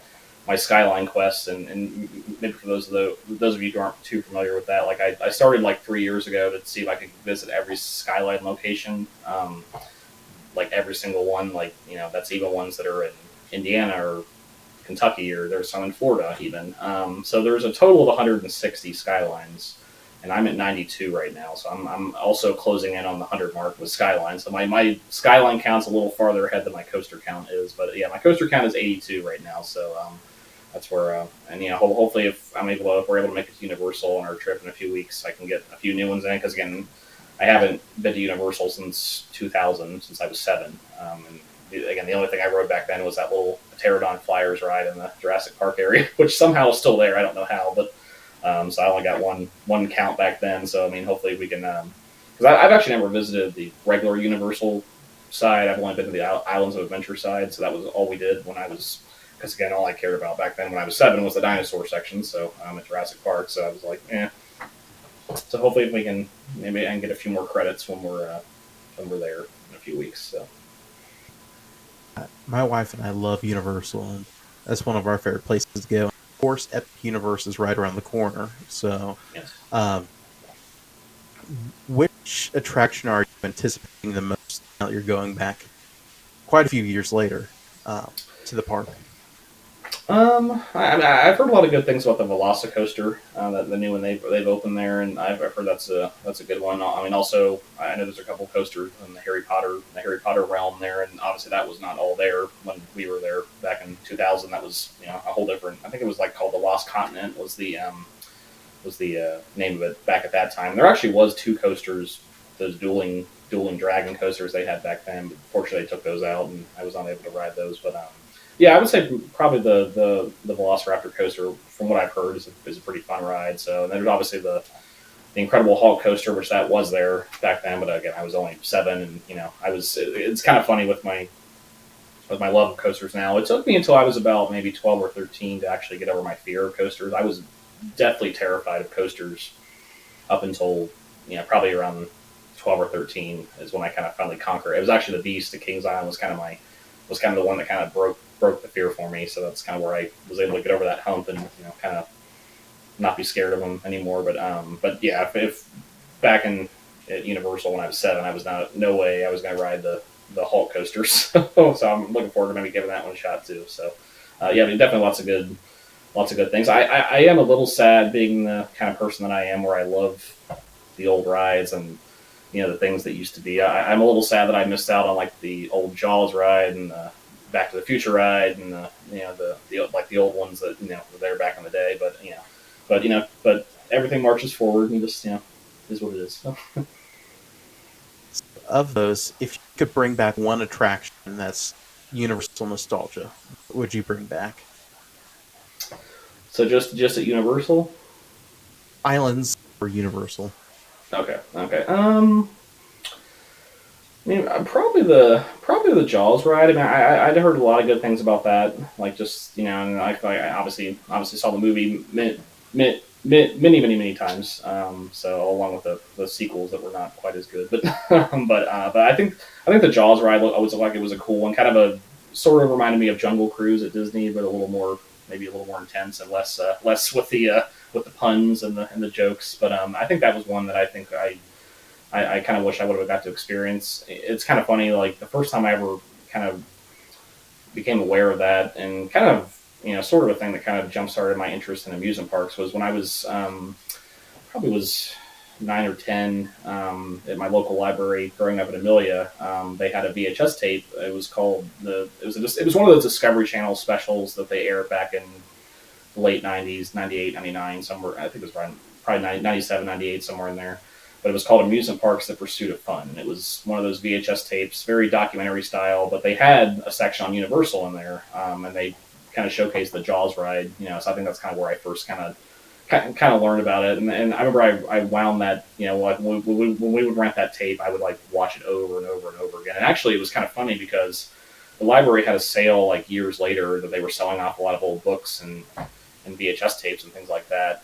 Skyline quest, and maybe for those of you who aren't too familiar with that, like I started like 3 years ago to see if I could visit every Skyline location, like every single one, like that's even ones that are in Indiana or Kentucky, or there's some in Florida even. So there's a total of 160 Skylines, and I'm at 92 right now. So I'm also closing in on the 100 mark with Skyline. So my Skyline count's a little farther ahead than my coaster count is, but yeah, my coaster count is 82 right now. So that's where hopefully if we're able to make it to Universal on our trip in a few weeks, I can get a few new ones in, because again, I haven't been to Universal since 2000, since I was 7. And again, the only thing I rode back then was that little Pterodon Flyers ride in the Jurassic Park area, which somehow is still there. I don't know how, but so I only got one count back then. So I mean, hopefully we can, because I've actually never visited the regular Universal side. I've only been to the Islands of Adventure side, so that was all we did when I was. Because again, all I cared about back then when I was 7 was the dinosaur section. So I'm at Jurassic Park, so I was like, eh. So hopefully we can maybe I can get a few more credits when we're there in a few weeks. So. My wife and I love Universal, and that's one of our favorite places to go. Of course, Epic Universe is right around the corner. So, yes. Which attraction are you anticipating the most now that you're going back quite a few years later to the park? I've heard a lot of good things about the Velocicoaster, the new one they've opened there, and I've heard that's a good one. I mean, also I know there's a couple coasters in the Harry Potter realm there, and obviously that was not all there when we were there back in 2000. That was a whole different. I think it was like called the Lost Continent was the name of it back at that time. There actually was two coasters, those dueling dragon coasters they had back then, but fortunately they took those out, and I was unable to ride those. But yeah, I would say probably the Velociraptor coaster, from what I've heard, is a pretty fun ride. So, and then there's obviously the Incredible Hulk coaster, which that was there back then. But again, I was only 7, and I was. It's kind of funny with my love of coasters now. It took me until I was about maybe 12 or 13 to actually get over my fear of coasters. I was deathly terrified of coasters up until probably around 12 or 13 is when I kind of finally conquered. It was actually the Beast at Kings Island was kind of the one that kind of broke the fear for me. So that's kind of where I was able to get over that hump and kind of not be scared of them anymore. But yeah, if back at Universal when I was 7, I was no way I was going to ride the Hulk coasters. So I'm looking forward to maybe giving that one a shot too. So yeah, I mean, definitely lots of good things. I am a little sad being the kind of person that I am, where I love the old rides and the things that used to be. I'm a little sad that I missed out on like the old Jaws ride and the Back to the Future ride and the old ones that were there back in the day. But everything marches forward and just is what it is. So. Of those, if you could bring back one attraction that's universal nostalgia, what would you bring back? So just at Universal? Islands or Universal? Okay. I mean, probably the Jaws ride. I mean, I'd heard a lot of good things about that. Like just and I obviously saw the movie many times. So along with the sequels that were not quite as good, but but I think the Jaws ride was like it was a cool one. Kind of a sort of reminded me of Jungle Cruise at Disney, but maybe a little more intense and less with the puns and the jokes. But I think that was one that I kind of wish I would have got to experience. It's kind of funny, like the first time I ever kind of became aware of that, and kind of sort of a thing that kind of jump started my interest in amusement parks was when I was probably was 9 or 10 at my local library growing up in Amelia. They had a VHS tape. It was called it was one of those Discovery Channel specials that they aired back in the late 90s, 98, 99, somewhere. I think it was probably 97, 98, somewhere in there. But it was called Amusement Parks: The Pursuit of Fun. And it was one of those VHS tapes, very documentary style, but they had a section on Universal in there, and they kind of showcased the Jaws ride. So I think that's kind of where I first kind of learned about it. And I remember I wound that, like when we would rent that tape, I would like watch it over and over and over again. And actually, it was kind of funny because the library had a sale like years later that they were selling off a lot of old books and VHS tapes and things like that.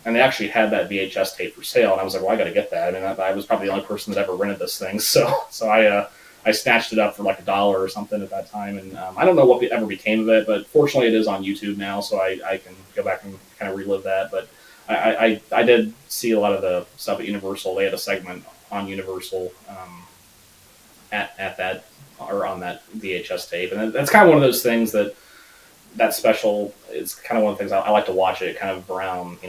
And they actually had that VHS tape for sale, and I was like, well, I got to get that. I mean, I was probably the only person that ever rented this thing, so I snatched it up for like $1 or something at that time, and I don't know what ever became of it, but fortunately it is on YouTube now, so I can go back and kind of relive that. But I did see a lot of the stuff at Universal. They had a segment on Universal at that, or on that VHS tape, and that's kind of one of those things that special is kind of one of the things I like to watch it kind of around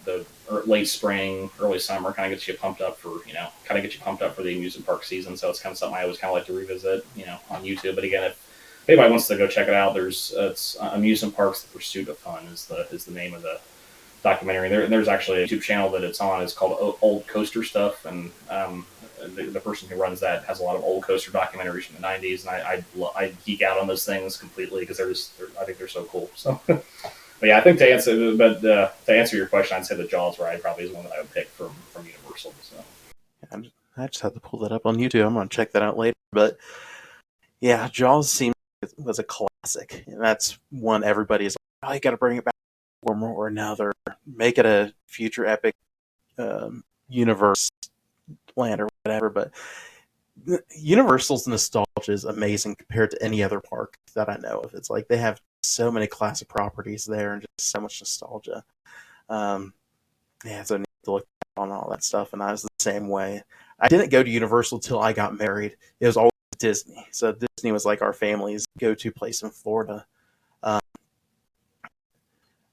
the late spring, early summer, kind of gets you pumped up for the amusement park season. So it's kind of something I always kind of like to revisit, on YouTube. But again, if anybody wants to go check it out, it's Amusement Parks: The Pursuit of Fun is the name of the documentary. There's actually a YouTube channel that it's on. It's called Old Coaster Stuff, and the person who runs that has a lot of old coaster documentaries from the 90s, and I geek out on those things completely because I think they're so cool. So. But yeah, I think to answer your question, I'd say the Jaws ride probably is one that I would pick from Universal. So I just have to pull that up on YouTube. I'm going to check that out later. But yeah, Jaws seems like it was a classic, and that's one everybody's like, oh, you got to bring it back one more or another. Make it a future epic universe land or whatever. But Universal's nostalgia is amazing compared to any other park that I know of. It's like they have so many classic properties there and just so much nostalgia. So I need to look on all that stuff, and I was the same way. I didn't go to Universal till I got married. It was always Disney. So Disney was like our family's go-to place in Florida.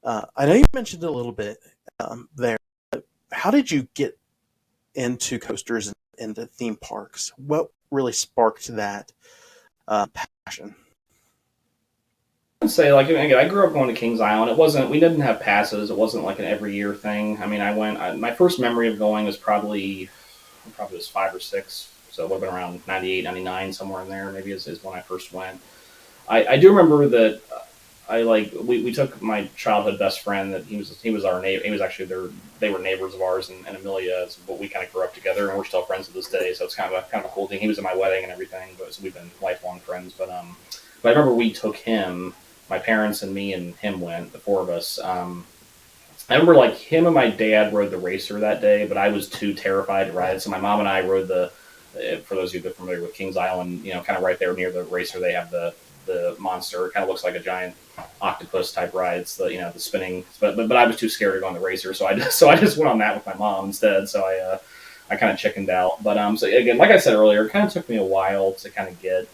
I know you mentioned it a little bit there. How did you get into coasters and into theme parks? What really sparked that passion? I'd say, like, again, I grew up going to Kings Island. We didn't have passes. It wasn't like an every year thing. I mean, my first memory of going was probably was 5 or 6. So it would have been around 98, 99, somewhere in there, maybe is when I first went. I do remember that we took my childhood best friend that he was our neighbor. He was actually they were neighbors of ours in Amelia, but we kind of grew up together and we're still friends to this day. So it's kind of a cool thing. He was at my wedding and everything, but so we've been lifelong friends. But I remember we took him, my parents and me and him went, the four of us. I remember like him and my dad rode the racer that day, but I was too terrified to ride it. So my mom and I rode for those of you that are familiar with Kings Island, kind of right there near the racer, they have the monster. It kind of looks like a giant octopus type ride. It's the spinning, but I was too scared to go on the racer, so I just went on that with my mom instead. So I kind of chickened out. But so again, like I said earlier, it kind of took me a while to kind of get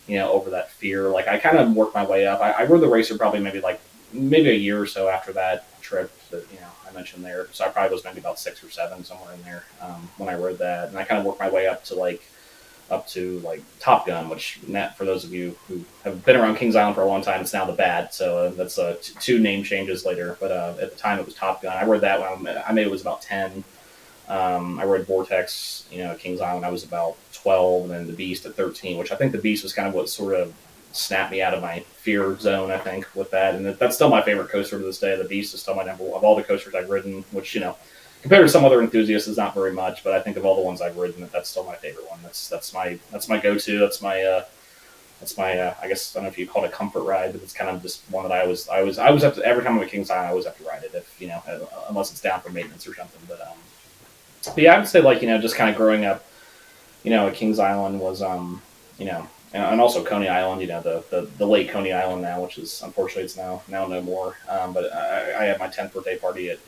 over that fear. Like I kind of worked my way up. I rode the racer probably maybe a year or so after that trip that I mentioned there. So I probably was maybe about 6 or 7 somewhere in there when I rode that, and I kind of worked my way up to Top Gun, which for those of you who have been around Kings Island for a long time, it's now the Bat. So that's 2 name changes later. But at the time, it was Top Gun. I rode that when I maybe was about 10. I rode Vortex, at Kings Island. I was about 12, and then the Beast at 13, which I think the Beast was kind of what sort of snapped me out of my fear zone, I think, with that. And that's still my favorite coaster to this day. The Beast is still my number one of all the coasters I've ridden, which, compared to some other enthusiasts, is not very much, but I think of all the ones I've ridden, that's still my favorite one. That's my go-to. That's my I guess I don't know if you call it a comfort ride, but it's kind of just one that I always have to, every time I'm at Kings Island, I always have to ride it if unless it's down for maintenance or something. But yeah, I would say just kind of growing up, at Kings Island was and also Coney Island, the late Coney Island now, which is unfortunately it's now no more. But I had my 10th birthday party at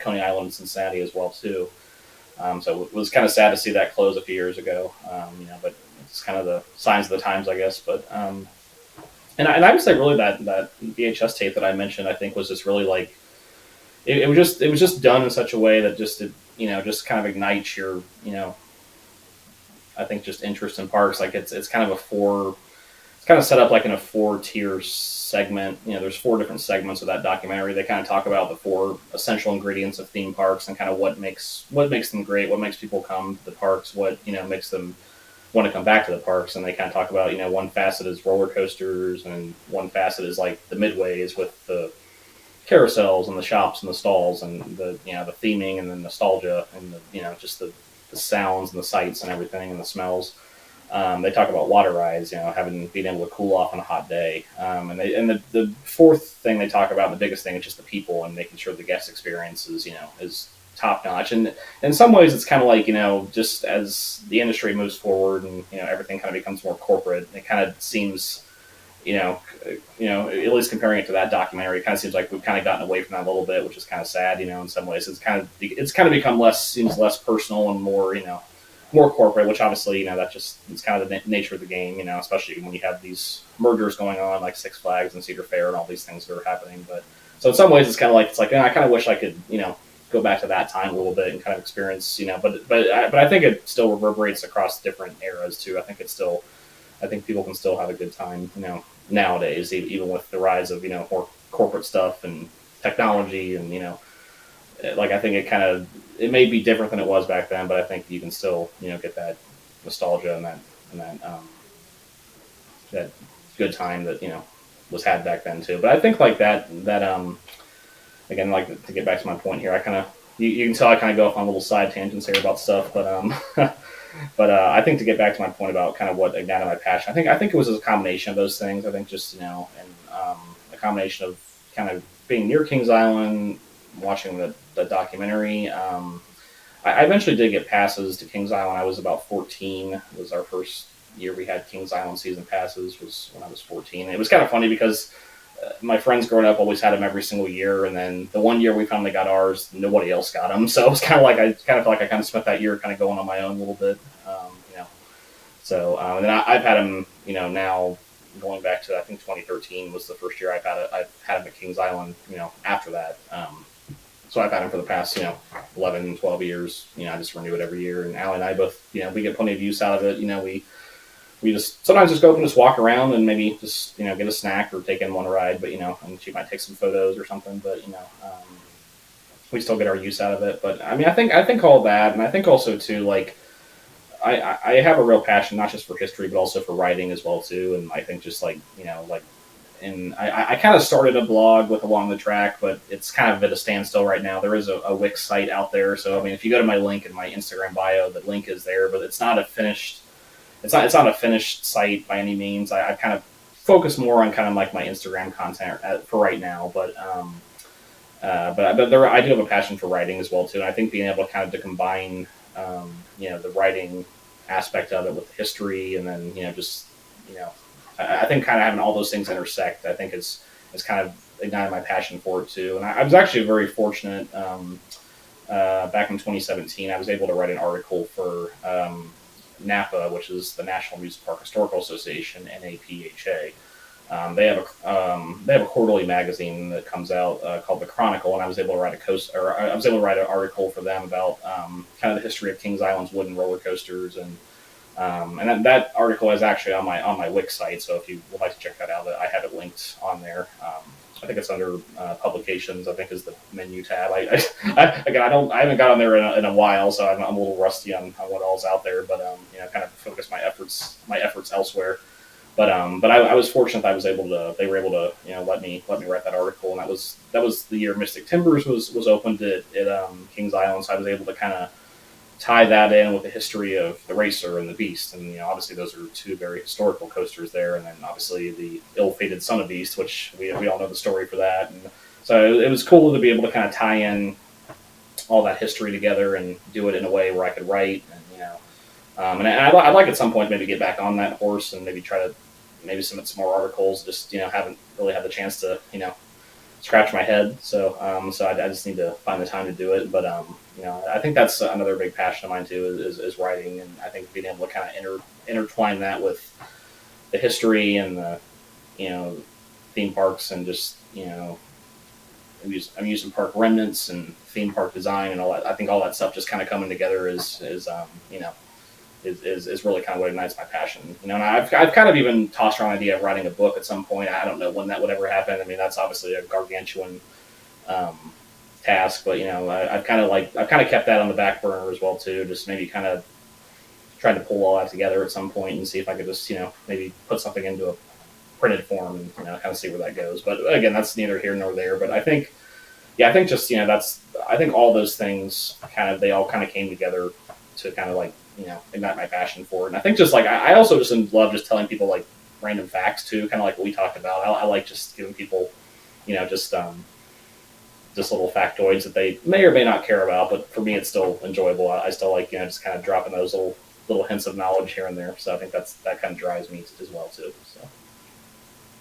Coney Island in Cincinnati as well too. So it was kind of sad to see that close a few years ago. But it's kind of the signs of the times, I guess. But and I would say really that VHS tape that I mentioned, I think was just really like it was just done in such a way that just kind of ignites your I think just interest in parks. Like it's kind of it's kind of set up like in a 4-tier segment. There's 4 different segments of that documentary. They kind of talk about the 4 essential ingredients of theme parks and kind of what makes them great, what makes people come to the parks, what makes them want to come back to the parks. And they kind of talk about one facet is roller coasters, and one facet is like the midways with the carousels and the shops and the stalls and the the theming and the nostalgia and the just the sounds and the sights and everything and the smells. They talk about water rides, being able to cool off on a hot day. And the 4th thing they talk about, and the biggest thing, is just the people and making sure the guest experience is top notch. And in some ways, it's kind of like just as the industry moves forward and everything kind of becomes more corporate, it kind of seems. At least comparing it to that documentary, it kind of seems like we've kind of gotten away from that a little bit, which is kind of sad. In some ways, it's kind of become less personal and more more corporate, which obviously it's kind of the nature of the game. Especially when you have these mergers going on like Six Flags and Cedar Fair and all these things that are happening. But so in some ways, it's kind of like I kind of wish I could go back to that time a little bit and kind of experience but I think it still reverberates across different eras too. I think people can still have a good time, nowadays, even with the rise of, more corporate stuff and technology and, I think it may be different than it was back then, but I think you can still, get that nostalgia and that good time that, was had back then too. But I think like that again, like to get back to my point here, I kind of, you can tell I kind of go off on little side tangents here about stuff, but, But I think to get back to my point about kind of what ignited my passion, I think it was a combination of those things. I think just and a combination of kind of being near Kings Island, watching the documentary. I eventually did get passes to Kings Island. I was about 14. It was our first year we had Kings Island season passes. Was when I was 14. And it was kind of funny because my friends growing up always had them every single year, and then the one year we finally got ours, nobody else got them. So it was kind of like I felt like I kind of spent that year kind of going on my own a little bit, So and then I've had them, now going back to, I think 2013 was the first year I've had him at Kings Island. After that, so I've had him for the past 11, 12 years. I just renew it every year. And Allie and I both, we get plenty of use out of it. We just sometimes just go up and just walk around and maybe just get a snack or take in one ride. But and she might take some photos or something. But we still get our use out of it. But I mean, I think all that, and I think also too, like, I have a real passion not just for history but also for writing as well too. And I think just and I kind of started a blog with Along the Track, but it's kind of at a standstill right now. There is a Wix site out there, so I mean, if you go to my link in my Instagram bio, the link is there, but it's not a finished. It's not a finished site by any means. I kind of focus more on kind of like my Instagram content for right now, but I do have a passion for writing as well too. And I think being able to kind of combine the writing aspect of it with the history, and then I think kind of having all those things intersect, I think is kind of ignited my passion for it too. And I was actually very fortunate. Back in 2017, I was able to write an article for NAPA, which is the National Music Park Historical Association, NAPHA. They have a quarterly magazine that comes out called The Chronicle, and I was able to write an article for them about kind of the history of Kings Island's wooden roller coasters, and that article is actually on my Wix site. So if you would like to check that out, I have it linked on there. I think it's under publications. I think is the menu tab. I haven't got on there in a while, so I'm a little rusty on what all's out there. But kind of focus my efforts elsewhere. But I was fortunate that they were able to let me write that article, and that was the year Mystic Timbers was opened at Kings Island, so I was able to kind of tie that in with the history of the Racer and the Beast, and obviously those are two very historical coasters there, and then obviously the ill-fated Son of Beast, which we all know the story for that, and so it was cool to be able to kind of tie in all that history together and do it in a way where I could write, and I'd like at some point maybe get back on that horse and maybe try to submit some more articles. Just haven't really had the chance to scratch my head, so I just need to find the time to do it. But I think that's another big passion of mine too is writing, and I think being able to kind of intertwine that with the history and the theme parks and just amusement park remnants and theme park design and all that. I think all that stuff just kind of coming together is really kind of what ignites my passion. And I've kind of even tossed around the idea of writing a book at some point. I don't know when that would ever happen. I mean, that's obviously a gargantuan task, but I've kind of kept that on the back burner as well too. Just maybe kind of trying to pull all that together at some point and see if I could just maybe put something into a printed form and kind of see where that goes. But again, that's neither here nor there. But I think just I think all those things they all kind of came together to kind of ignite my passion for it. And I think just I also just love just telling people random facts too, kind of like what we talked about. I like just giving people, just little factoids that they may or may not care about, but for me it's still enjoyable. I still like, just kind of dropping those little hints of knowledge here and there. So I think that kind of drives me as well too. So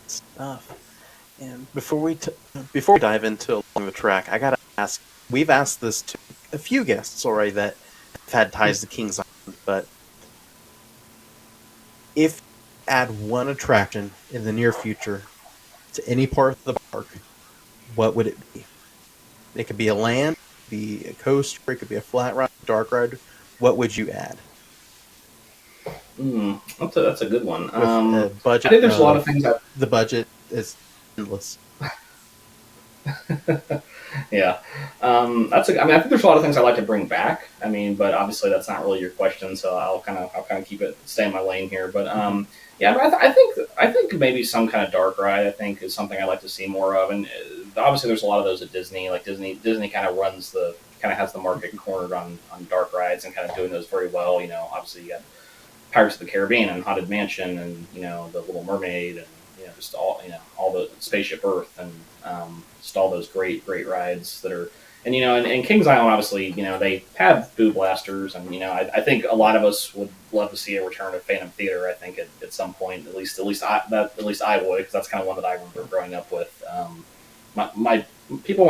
stuff. And before we dive into Along the Track, I gotta ask. We've asked this to a few guests already that have had ties to Kings Island, but if you add one attraction in the near future to any part of the park, what would it be? It could be a land, it could be a coaster, it could be a flat ride, dark ride. What would you add? That's a good one. Budget, I think there's a lot of things. The budget is endless. Yeah, I think there's a lot of things I'd like to bring back. I mean, but obviously that's not really your question, so I'll kind of stay in my lane here. But I think maybe some kind of dark ride I think is something I'd like to see more of. And obviously there's a lot of those at Disney. Like Disney kind of has the market cornered on dark rides and kind of doing those very well. Obviously you got Pirates of the Caribbean and Haunted Mansion and the Little Mermaid and just all the Spaceship Earth and just all those great rides that are and Kings Island obviously they have Boo Blasters and I think a lot of us would love to see a return of Phantom Theater. I think at some point at least I would, because that's kind of one that I remember growing up with. My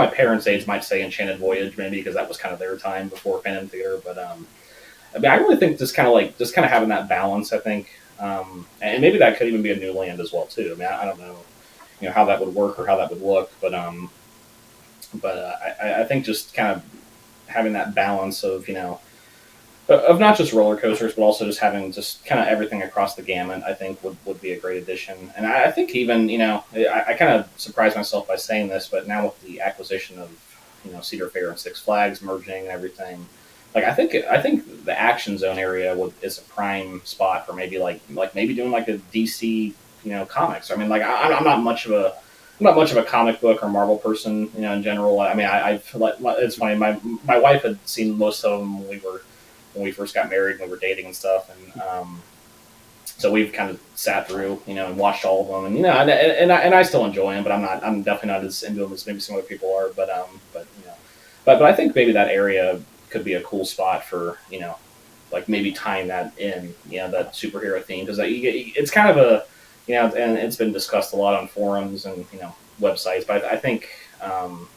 parents' age might say Enchanted Voyage maybe because that was kind of their time before Phantom Theater, but I really think just kind of having that balance. I think And maybe that could even be a new land as well too. I mean, I don't know, how that would work or how that would look, but I think just kind of having that balance of not just roller coasters, but also just having just kind of everything across the gamut, I think would be a great addition. And I think even, I kind of surprised myself by saying this, but now with the acquisition of, Cedar Fair and Six Flags merging and everything, like I think the Action Zone area is a prime spot for maybe maybe doing like a DC, comics. I mean, like I'm not much of a comic book or Marvel person, in general. I mean, it's funny. My wife had seen most of them when we first got married, when we were dating and stuff, and so we've kind of sat through, and watched all of them, and and I still enjoy them, but I'm definitely not as into them as maybe some other people are, but I think maybe that area could be a cool spot for, like maybe tying that in, that superhero theme, because it's kind of a, and it's been discussed a lot on forums and websites, but I think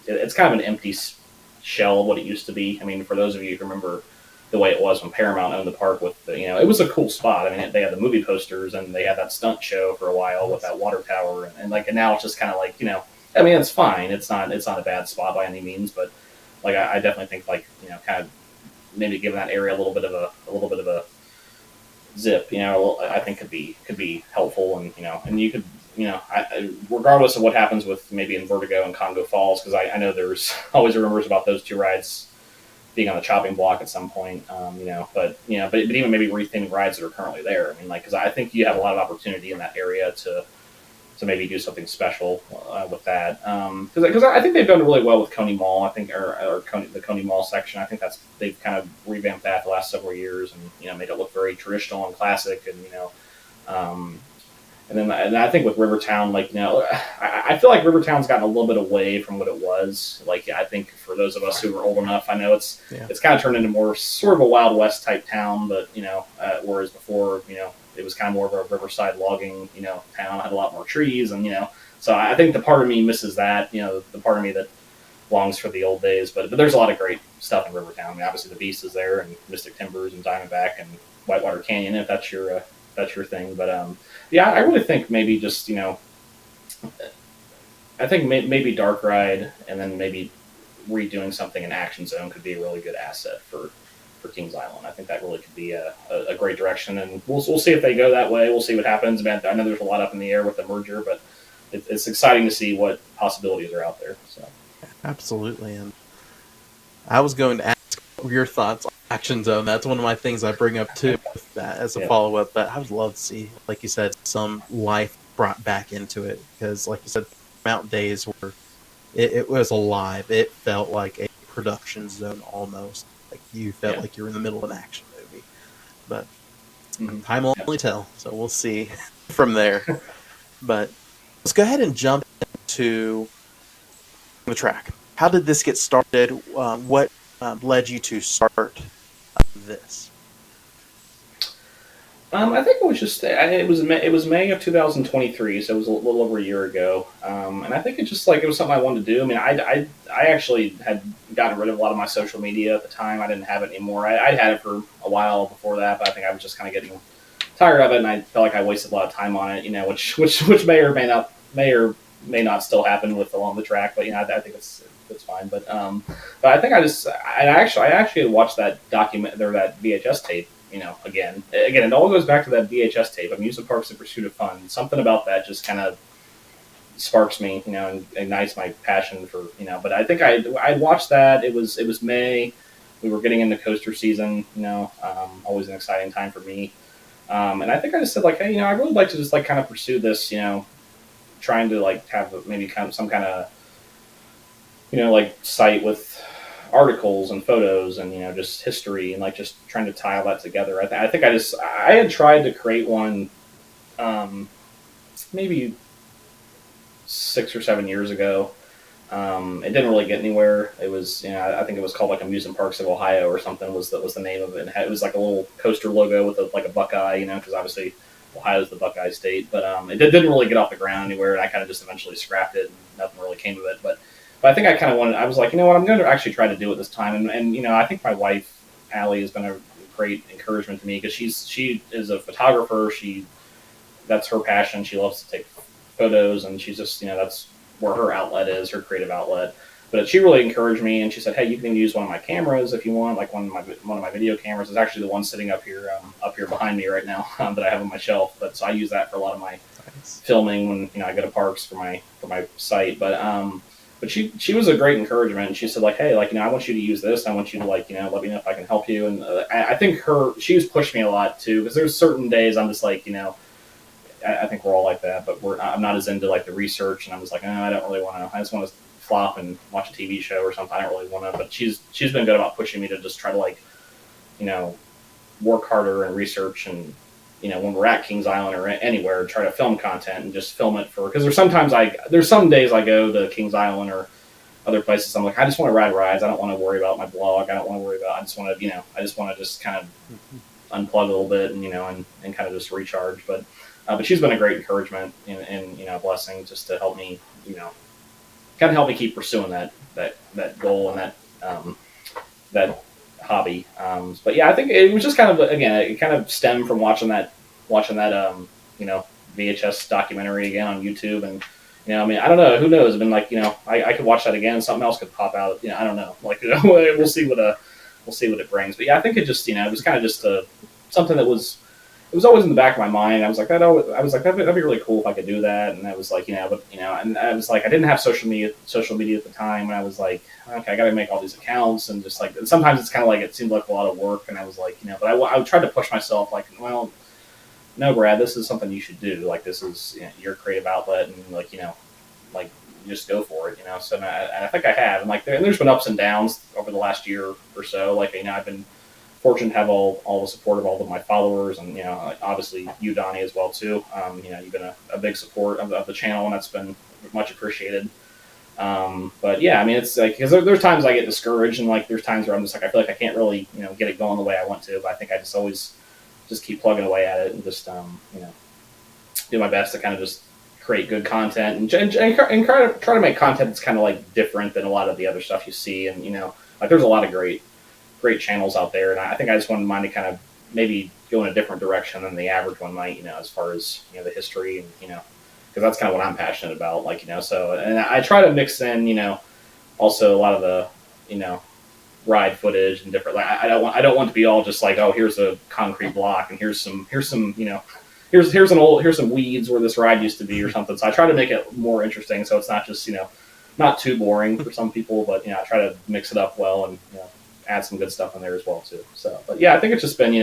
it's kind of an empty shell of what it used to be. I mean, for those of you who remember the way it was when Paramount owned the park, with it was a cool spot. I mean, they had the movie posters and they had that stunt show for a while with that water tower, and now it's just kind of like, I mean, it's fine. It's not a bad spot by any means, but like I definitely think kind of maybe giving that area a little bit of a zip, I think could be helpful, and you could, regardless of what happens with maybe in Vertigo and Congo Falls, because I know there's always rumors about those two rides being on the chopping block at some point, but even maybe retheming rides that are currently there. I mean, because I think you have a lot of opportunity in that area to maybe do something special with that, because I think they've done really well with Coney Mall. I think, or the Coney Mall section. I think they've kind of revamped that the last several years, and made it look very traditional and classic, and I think with Rivertown, I feel like Rivertown's gotten a little bit away from what it was. Like, I think for those of us who are old enough, I know it's kind of turned into more sort of a Wild West type town, but whereas before, it was kind of more of a riverside logging, town, had a lot more trees, and so I think the part of me misses that, the part of me that longs for the old days. But there's a lot of great stuff in Rivertown. I mean, obviously the Beast is there, and Mystic Timbers, and Diamondback, and Whitewater Canyon, if that's your thing. But I really think maybe just I think maybe Dark Ride, and then maybe redoing something in Action Zone could be a really good asset for Kings Island. I think that really could be a great direction, and we'll see if they go that way. We'll see what happens. Man, I know there's a lot up in the air with the merger, but it's exciting to see what possibilities are out there. So absolutely, and I was going to ask your thoughts on Action Zone. That's one of my things I bring up too, with that as a follow-up. But I would love to see, like you said, some life brought back into it, because, like you said, Mount Days were it was alive. It felt like a production zone almost. Like you felt like you were in the middle of an action movie. But time will only tell, so we'll see from there. But let's go ahead and jump into the track. How did this get started? What led you to start this? I think it was just it was May of 2023, so it was a little over a year ago, and I think it just it was something I wanted to do. I mean, I actually had gotten rid of a lot of my social media at the time. I didn't have it anymore. I'd had it for a while before that, but I think I was just kind of getting tired of it, and I felt like I wasted a lot of time on it. Which may or may not still happen with Along the Track, but I think it's fine. But I think I actually watched that document or that VHS tape. Again, it all goes back to that VHS tape, Amusement Parks in Pursuit of Fun. Something about that just kind of sparks me, and ignites my passion for, But I think I watched that. It was May. We were getting into coaster season, always an exciting time for me. And I think I just said, hey, I really like to just kind of pursue this, trying to have maybe kind of some kind of, site with articles and photos and just history, and just trying to tie all that together. I think I had tried to create one maybe 6 or 7 years ago. It didn't really get anywhere. It was I think it was called Amusement Parks of Ohio or something was the name of it. It was like a little coaster logo with a Buckeye, because obviously Ohio's the Buckeye state, but it didn't really get off the ground anywhere, and I kind of just eventually scrapped it and nothing really came of it. But I think I was like, I'm going to actually try to do it this time. And I think my wife, Allie, is going to great encouragement to me because she is a photographer. That's her passion. She loves to take photos, and she's just, that's where her outlet is, her creative outlet. But she really encouraged me, and she said, "Hey, you can use one of my cameras if you want. Like one of my video cameras is actually the one sitting up here behind me right now that I have on my shelf. But so I use that for a lot of my filming when I go to parks for my site. But she was a great encouragement. And she said, like, hey, like, I want you to use this. I want you to, like, let me know if I can help you. And I think she was pushing me a lot too, because there's certain days I'm just like, I think we're all like that, but I'm not as into like the research, and I'm just like, I don't really want to. I just want to flop and watch a TV show or something. I don't really want to. But she's been good about pushing me to just try to, like, work harder and research, and when we're at Kings Island or anywhere, try to film content and just film it because there's some days I go to Kings Island or other places. I'm like, I just want to ride rides. I don't want to worry about my blog. I don't want to worry about. I just want to just kind of unplug a little bit and kind of just recharge. But she's been a great encouragement and blessing just to help me, kind of help me keep pursuing that goal and that hobby. But yeah, I think it was just kind of, again, it kind of stemmed from watching that VHS documentary again on YouTube. And, I don't know, who knows? I've been like, I could watch that again. Something else could pop out. I don't know. Like, we'll see what it brings. But yeah, I think it just, it was kind of just something that was. It was always in the back of my mind. I was like, that'd be really cool if I could do that. And I was like, and I was like, I didn't have social media at the time. And I was like, okay, I got to make all these accounts, and just like, sometimes it's kind of like, it seemed like a lot of work. And I was like, but I would try to push myself, like, well, no, Brad, this is something you should do. Like, this is your creative outlet, and like, like, just go for it. So I think I have, and like, there's been ups and downs over the last year or so. Like, I've been fortunate to have all the support of all of my followers, and obviously you, Donnie, as well too. You've been a big support of the channel, and that's been much appreciated. But yeah, it's like, because there's times I get discouraged, and like there's times where I'm just like, I feel like I can't really get it going the way I want to. But I think I just always just keep plugging away at it, and just do my best to kind of just create good content and try to make content that's kind of like different than a lot of the other stuff you see. And like, there's a lot of great channels out there, and I think I just wanted mine to kind of maybe go in a different direction than the average one might, as far as the history, and because that's kind of what I'm passionate about, like, so, and I try to mix in also a lot of the ride footage and different, like, I don't want to be all just like, oh, here's a concrete block, and here's some here's some weeds where this ride used to be or something. So I try to make it more interesting, so it's not just not too boring for some people, but I try to mix it up well, and add some good stuff in there as well too. So, but yeah, I think it's just been,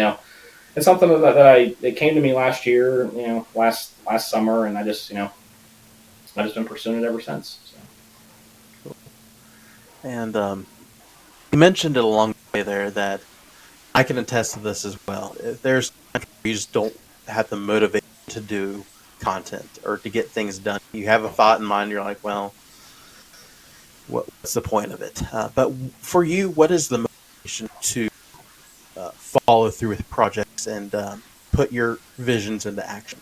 it's something that it came to me last year, last summer, and I just been pursuing it ever since. So. Cool. And you mentioned it along the way there that I can attest to this as well. If there's you just don't have the motivation to do content or to get things done. You have a thought in mind, you're like, well, what's the point of it? But for you, what is the motivation to follow through with projects and put your visions into action?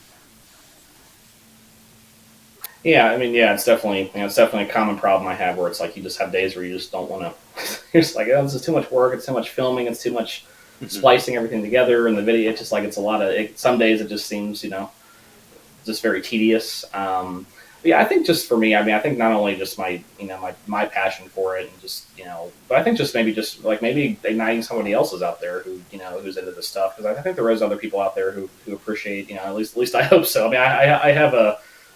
Yeah, it's definitely a common problem I have, where it's like you just have days where you just don't want to. You're just like, oh, this is too much work. It's too much filming. It's too much splicing everything together, and the video. It's just like, it's a lot of. Some days it just seems just very tedious. Yeah, I think just for me, I think not only just my my passion for it, and just but I think just maybe igniting somebody else's out there who who's into this stuff, because I think there is other people out there who appreciate, at least I hope so.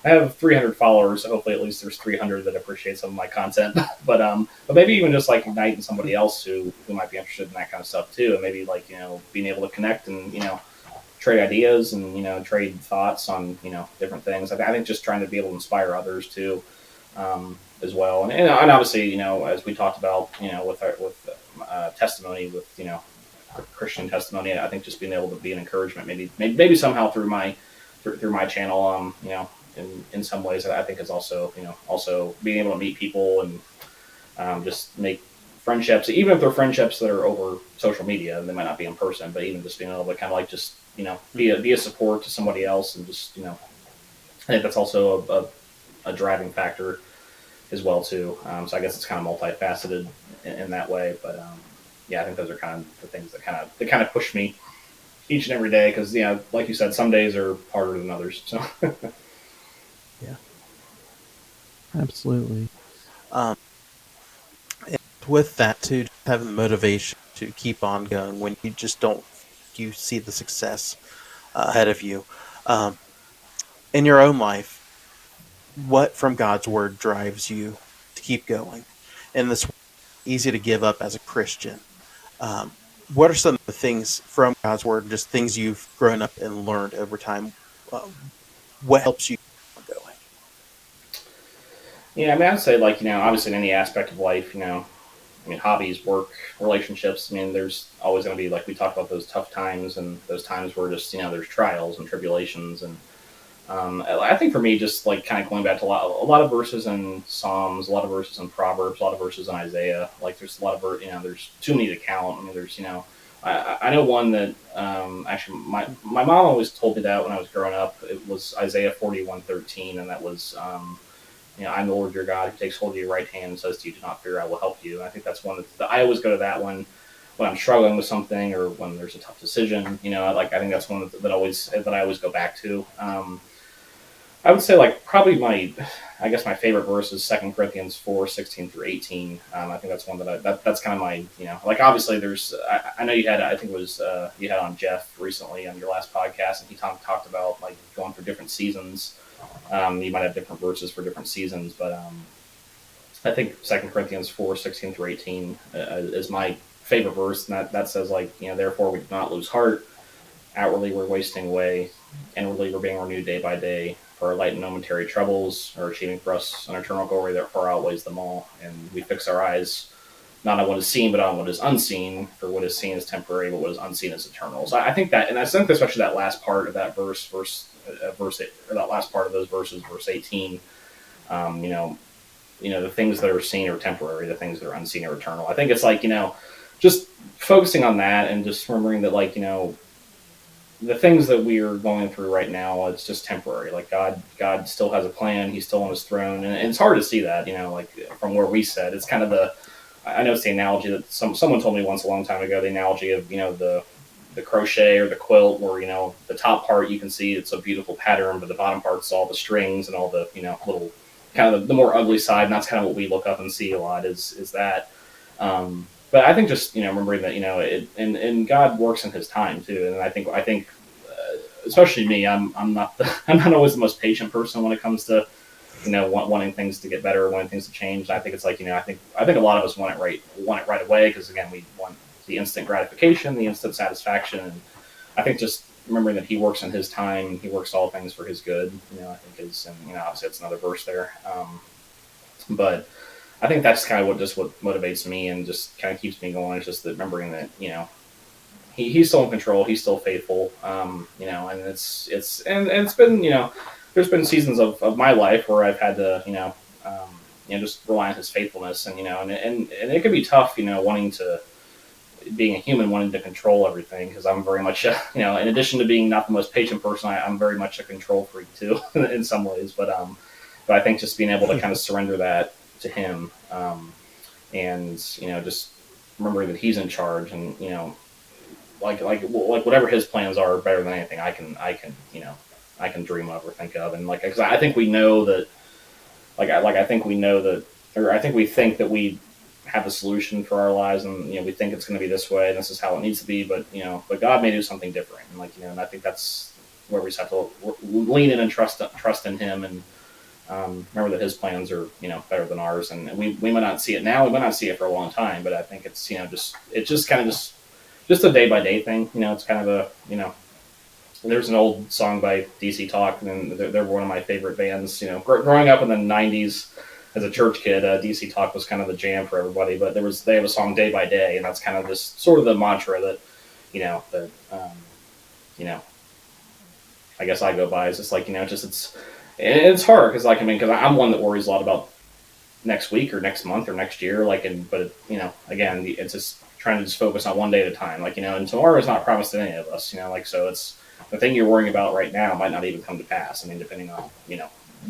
I have 300 followers, so hopefully at least there's 300 that appreciate some of my content. but maybe even just like igniting somebody else who might be interested in that kind of stuff too, and maybe like being able to connect and trade ideas and trade thoughts on different things. I think just trying to be able to inspire others too, as well. And obviously as we talked about with testimony, with Christian testimony, I think just being able to be an encouragement, maybe somehow through my channel, in some ways, I think is also being able to meet people and just make friendships, even if they're friendships that are over social media, and they might not be in person, but even just being able to kind of like just be a support to somebody else, and just I think that's also a driving factor as well too. So I guess it's kind of multifaceted in that way, but yeah, I think those are kind of the things that kind of push me each and every day because like you said, some days are harder than others. So Yeah, absolutely. And with that too, just having the motivation to keep on going when you just don't you see the success ahead of you. Um, in your own life, what from God's word drives you to keep going? And this easy to give up as a Christian. Um, what are some of the things from God's word, just things you've grown up and learned over time? Uh, what helps you keep going? yeah, I mean, I'd say like obviously in any aspect of life, I mean, hobbies, work, relationships. I mean, there's always going to be like we talked about those tough times and those times where just there's trials and tribulations and I think for me, just like kind of going back to a lot of verses in Psalms, a lot of verses in Proverbs, a lot of verses in Isaiah. Like there's a lot of there's too many to count. I mean, there's I know one that actually my mom always told me that when I was growing up. It was Isaiah 41:13, and that was I'm the Lord your God who takes hold of your right hand and says to you, do not fear, I will help you. And I think that's one that I always go to that one when I'm struggling with something or when there's a tough decision. I think that's one that I always go back to. I would say like probably I guess my favorite verse is 2 Corinthians 4:16-18. I think that's one that's kind of my, like obviously there's, I know I think it was, you had on Jeff recently on your last podcast and he talked about like going for different seasons. You might have different verses for different seasons, but I think 2 Corinthians 4:16-18 is my favorite verse. And that says like, therefore we do not lose heart. Outwardly we're wasting away. Inwardly we're being renewed day by day. For our light and momentary troubles are achieving for us an eternal glory that far outweighs them all. And we fix our eyes not on what is seen, but on what is unseen. For what is seen is temporary, but what is unseen is eternal. So I think that, and I think especially that last part of that verse or that last part of those verses, verse 18. The things that are seen are temporary. The things that are unseen are eternal. I think it's like just focusing on that and just remembering that like the things that we are going through right now, it's just temporary. Like God still has a plan. He's still on his throne. And it's hard to see that, like from where we sit, it's kind of I know it's the analogy that someone told me once a long time ago, the analogy of, the crochet or the quilt where, the top part you can see it's a beautiful pattern, but the bottom part's all the strings and all the, little kind of the more ugly side. And that's kind of what we look up and see a lot is that, but I think just remembering that and God works in His time too, and I think especially me, I'm not I'm not always the most patient person when it comes to wanting things to get better, wanting things to change. I think it's like I think a lot of us want it right away because again we want the instant gratification, the instant satisfaction, and I think just remembering that He works in His time, He works all things for His good. I think is and obviously it's another verse there, but. I think that's kind of what motivates me and just kind of keeps me going. It's just that remembering that he's still in control, he's still faithful, and it's been there's been seasons of my life where I've had to just rely on His faithfulness and and it can be tough wanting to being a human wanting to control everything because I'm very much in addition to being not the most patient person, I'm very much a control freak too in some ways, but I think just being able to kind of surrender that to Him, and just remembering that He's in charge, and like whatever His plans are better than anything I can dream of or think of, and like cause I think we know that, I think we know that, or I think we think that we have a solution for our lives, and we think it's going to be this way, and this is how it needs to be, but but God may do something different, and and I think that's where we just have to lean in and trust in Him, and remember that His plans are, better than ours, and we might not see it now, we might not see it for a long time, but I think it's, just kind of just a day by day thing. It's kind of there's an old song by DC Talk, and they're one of my favorite bands. Growing up in the '90s as a church kid, DC Talk was kind of the jam for everybody. But they have a song Day by Day, and that's kind of just sort of the mantra that, I guess I go by. It's just like it's hard because because I'm one that worries a lot about next week or next month or next year. But again, it's just trying to just focus on one day at a time. And tomorrow is not promised to any of us. So it's the thing you're worrying about right now might not even come to pass. I mean, depending on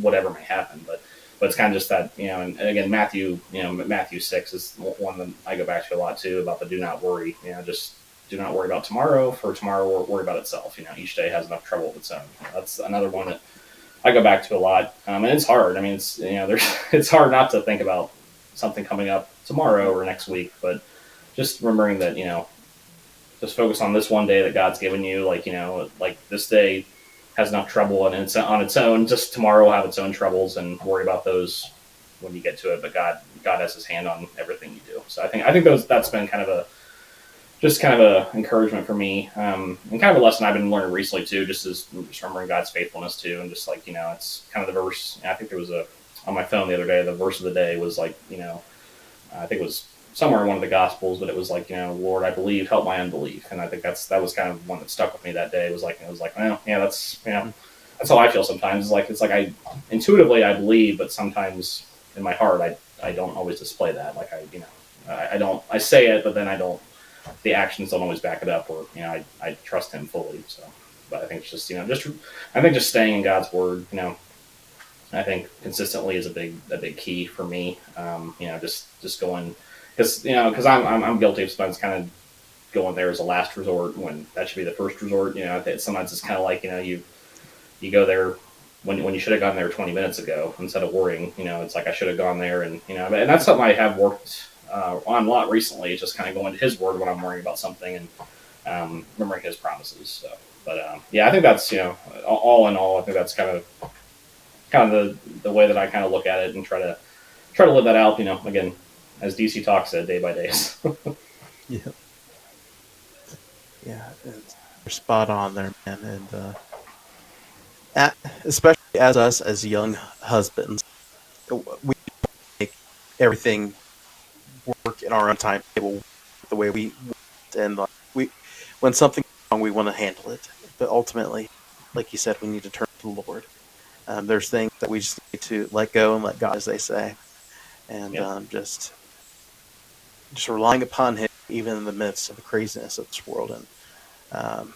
whatever may happen. But but it's kind of just that, and again, Matthew 6 is one that I go back to a lot too, about the do not worry, just do not worry about tomorrow, for tomorrow will worry about itself. Each day has enough trouble of its own. That's another one that I go back to a lot. And it's hard. I mean, it's hard not to think about something coming up tomorrow or next week, but just remembering that, just focus on this one day that God's given you. Like this day has enough trouble and it's on its own. Just tomorrow will have its own troubles, and worry about those when you get to it. But God has His hand on everything you do. So I think that's been kind of a encouragement for me, and kind of a lesson I've been learning recently too. Just remembering God's faithfulness too, and just it's kind of the verse. I think there was on my phone the other day. The verse of the day was I think it was somewhere in one of the Gospels, but it was Lord, I believe, help my unbelief. And I think that was kind of one that stuck with me that day. It was well, yeah, that's how I feel sometimes. It's like I intuitively I believe, but sometimes in my heart I don't always display that. I say it, but then I don't. The actions don't always back it up, or I trust Him fully. So, but I think it's just I think just staying in God's word. I think consistently is a big key for me. Just going, because I'm guilty of sometimes kind of going there as a last resort when that should be the first resort. I think sometimes it's kind of like you go there when you should have gone there 20 minutes ago instead of worrying. It's like I should have gone there, and and that's something I have worked on a lot recently. It's just kind of going to His word when I'm worrying about something, and remembering His promises. So, but I think that's all in all, I think that's kind of the way that I kind of look at it and try to live that out. Again, as DC Talk said, day by day. Yeah, you're spot on there, man. And especially as us as young husbands, we make everything work in our own timetable the way we want. And when something's wrong, we want to handle it. But ultimately, like you said, we need to turn to the Lord. There's things that we just need to let go and let God, as they say, and just relying upon Him, even in the midst of the craziness of this world. And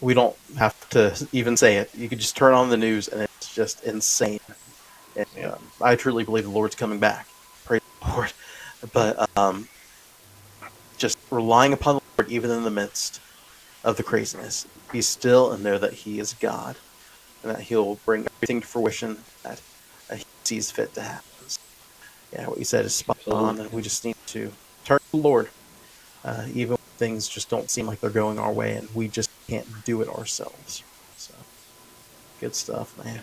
we don't have to even say it. You could just turn on the news, and it's just insane. And I truly believe the Lord's coming back. Praise the Lord. But just relying upon the Lord, even in the midst of the craziness. Be still and know that He is God, and that He'll bring everything to fruition that He sees fit to happen. Yeah, what you said is spot on, and we just need to turn to the Lord, even when things just don't seem like they're going our way, and we just can't do it ourselves. So, good stuff, man.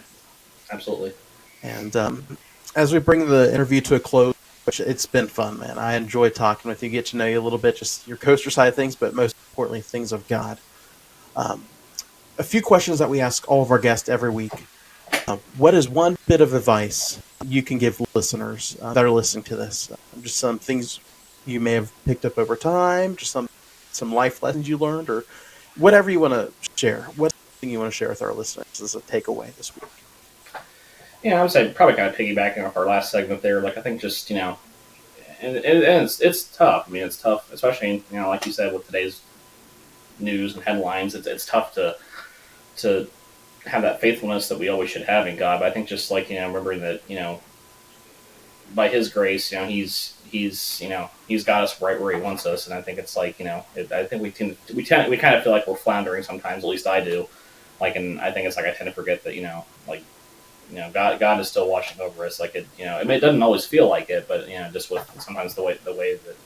Absolutely. And as we bring the interview to a close, which it's been fun, man. I enjoy talking with you, get to know you a little bit, just your coaster side of things, but most importantly, things of God. A few questions that we ask all of our guests every week. What is one bit of advice you can give listeners that are listening to this? Just some things you may have picked up over time, just some life lessons you learned, or whatever you want to share. What's something you want to share with our listeners as a takeaway this week? Yeah, I would say probably kind of piggybacking off our last segment there. I think just, and it's tough. I mean, it's tough, especially, like you said, with today's news and headlines, it's tough to have that faithfulness that we always should have in God. But I think just remembering that, by His grace, He's got us right where He wants us. And I think it's I think we kind of feel like we're floundering sometimes, at least I do. And I think it's I tend to forget that, God is still watching over us. It doesn't always feel like it, but just with sometimes the way that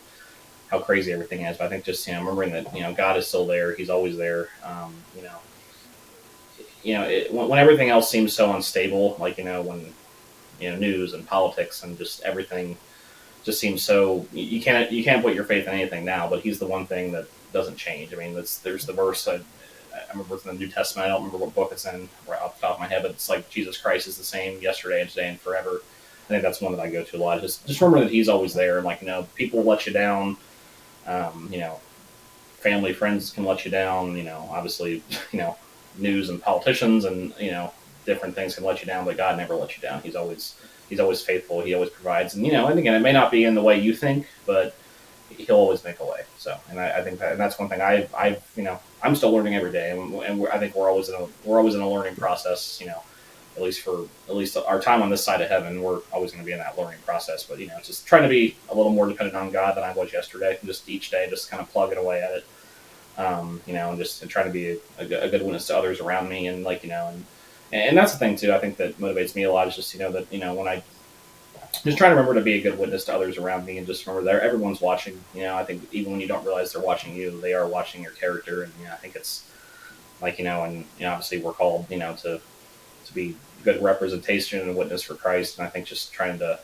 how crazy everything is. But I think just remembering that God is still there. He's always there. When everything else seems so unstable, when news and politics and just everything just seems so you can't put your faith in anything now. But He's the one thing that doesn't change. I mean, there's the verse. I remember it's in the New Testament. I don't remember what book it's in right off the top of my head, but it's Jesus Christ is the same yesterday and today and forever. I think that's one that I go to a lot. Just remember that He's always there, and people let you down. Family, friends can let you down. Obviously, news and politicians and different things can let you down, but God never lets you down. He's always faithful. He always provides, and again, it may not be in the way you think, but He'll always make a way. So, and I think that's one thing I'm still learning every day, and I think we're always in a learning process. at least our time on this side of heaven, we're always going to be in that learning process. But just trying to be a little more dependent on God than I was yesterday, and just each day, just kind of plugging away at it. And just trying to be a good witness to others around me, and and that's the thing too. I think that motivates me a lot is just that when I just trying to remember to be a good witness to others around me, and just remember that everyone's watching. I think even when you don't realize they're watching you, they are watching your character, and I think it's and obviously we're called to be good representation and a witness for Christ, and I think just trying to.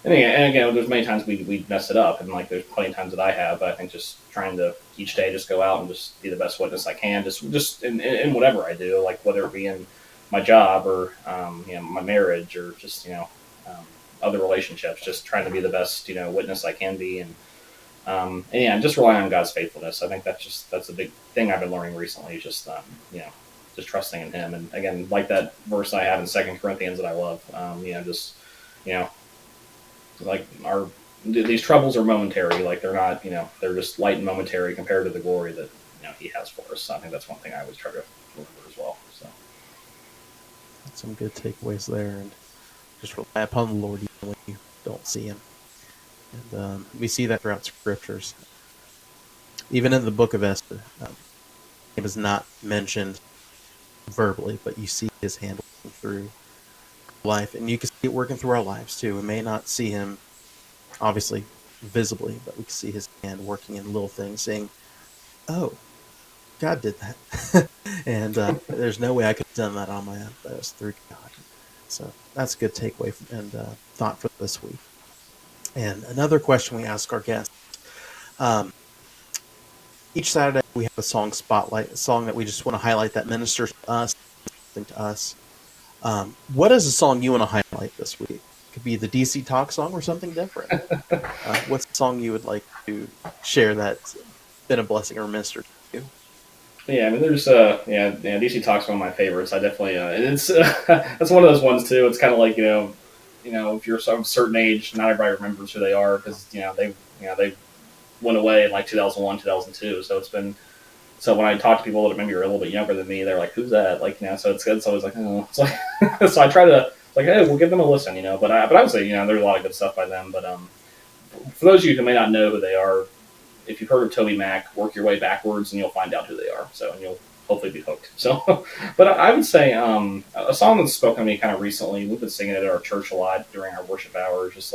And again, there's many times we mess it up, and there's plenty of times that I have. But I think just trying to each day just go out and just be the best witness I can, just in whatever I do, whether it be in my job or my marriage or just other relationships, just trying to be the best witness I can be, and just rely on God's faithfulness. I think that's a big thing I've been learning recently. Is just just trusting in Him, and again, like that verse I have in 2 Corinthians that I love. These troubles are momentary. They're not, they're just light and momentary compared to the glory that He has for us. So I think that's one thing I always try to remember as well. So some good takeaways there, and just rely upon the Lord even when you don't see Him. And we see that throughout scriptures. Even in the book of Esther, it was not mentioned verbally, but you see His hand working through life, and you can see it working through our lives too. We may not see Him obviously visibly, but we can see His hand working in little things, saying, "Oh, God did that," and there's no way I could have done that on my own. That was through God. So that's a good takeaway and thought for this week. And another question we ask our guests: each Saturday we have a song spotlight, a song that we just want to highlight that ministers to us, something to us. What is a song you want to highlight this week? It could be the DC Talk song or something different. What's the song you would like to share that's been a blessing or ministered to you? Yeah, I mean, there's DC Talk's one of my favorites. I definitely it's that's one of those ones too. It's kind of like if you're of a certain age, not everybody remembers who they are because they went away in 2001, 2002. So it's been. So when I talk to people that maybe are a little bit younger than me, they're like, "Who's that?" So it's always like, "Oh," it's like so I try to hey, we'll give them a listen, But I would say there's a lot of good stuff by them. But for those of you who may not know who they are, if you've heard of Toby Mac, work your way backwards and you'll find out who they are. So and you'll hopefully be hooked. So, but I would say a song that's spoken to me kind of recently. We've been singing it at our church a lot during our worship hours. Just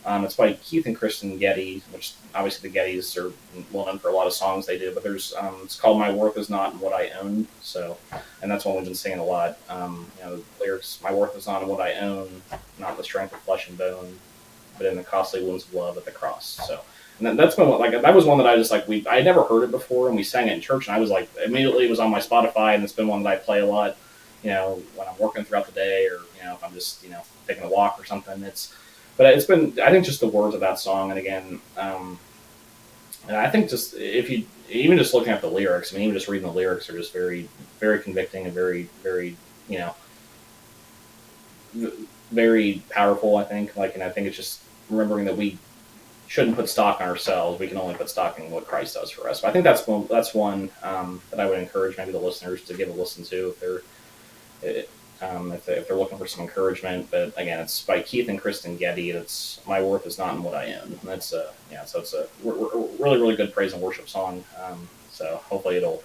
it's by Keith and Kristen Getty, which obviously the Gettys are well known for a lot of songs they do. But there's it's called "My Worth Is Not in What I Own." So, and that's one we've been singing a lot. The lyrics: "My worth is not in what I own, not the strength of flesh and bone, but in the costly wounds of love at the cross." So, and that's been that was one that I just I had never heard it before, and we sang it in church, and I was immediately it was on my Spotify, and it's been one that I play a lot. When I'm working throughout the day, or if I'm just taking a walk or something. But it's been, I think, just the words of that song, and again, and I think just if you even just looking at the lyrics, I mean, even just reading the lyrics are just very, very convicting and very, very, very powerful. I think, and I think it's just remembering that we shouldn't put stock in ourselves. We can only put stock in what Christ does for us. But I think that's one that I would encourage maybe the listeners to give a listen to if they're looking for some encouragement. But again, it's by Keith and Kristen Getty. It's "My Worth Is Not in What I Own." And that's so it's a really, really good praise and worship song. So hopefully it'll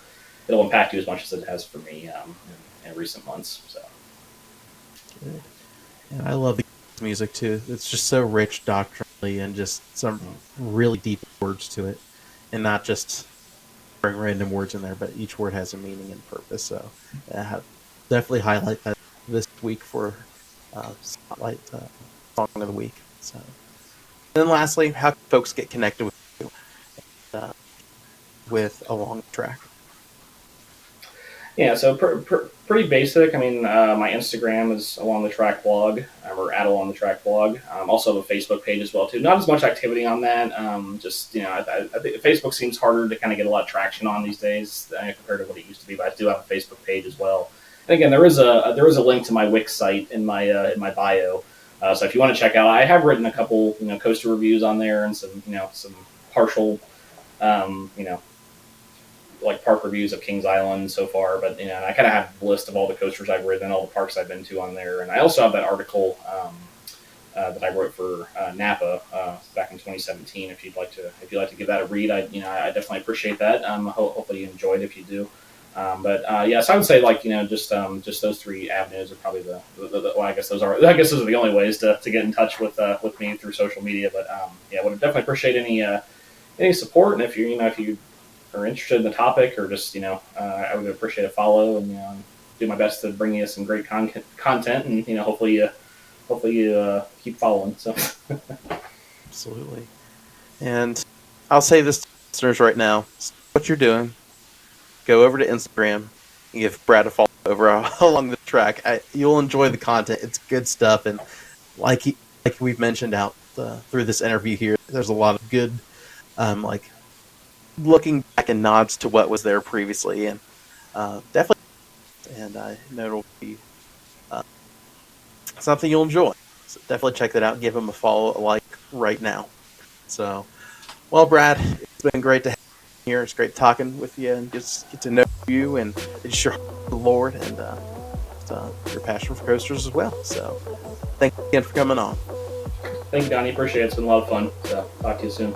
impact you as much as it has for me in recent months. So good. And I love the music too. It's just so rich doctrinally and just some really deep words to it, and not just throwing random words in there, but each word has a meaning and purpose. So definitely highlight that this week for Spotlight Song of the Week. So, and then lastly, how can folks get connected with you with Along the Track? Yeah, so pretty basic. I mean, my Instagram is Along the Track Blog, or at Along the Track Blog. Also have a Facebook page as well too. Not as much activity on that. I think Facebook seems harder to kind of get a lot of traction on these days compared to what it used to be. But I do have a Facebook page as well. And again, there is a link to my Wix site in my bio. So if you want to check out, I have written a couple coaster reviews on there and some partial like park reviews of Kings Island so far, but and I kind of have a list of all the coasters I've ridden, all the parks I've been to on there, and I also have that article that I wrote for Napa back in 2017. If you'd like to give that a read, I definitely appreciate that. Hopefully you enjoyed if you do. So I would say just those three avenues are probably well, I guess those are the only ways to get in touch with me through social media. But would definitely appreciate any support, and if you are interested in the topic, or just I would appreciate a follow, and do my best to bring you some great content, and hopefully you keep following. So Absolutely. And I'll say this to listeners right now: what you're doing, go over to Instagram and give Brad a follow over along the track. You'll enjoy the content. It's good stuff, and like we've mentioned out through this interview here, there's a lot of good, like looking back and nods to what was there previously, and definitely, and I know it'll be something you'll enjoy. So definitely check that out and give him a follow, right now. So, well, Brad, it's been great to have you here. It's great talking with you and just get to know you and just your Lord and your passion for coasters as well. So, thank you again for coming on. Thank you, Donnie. Appreciate it. It's been a lot of fun. So, talk to you soon.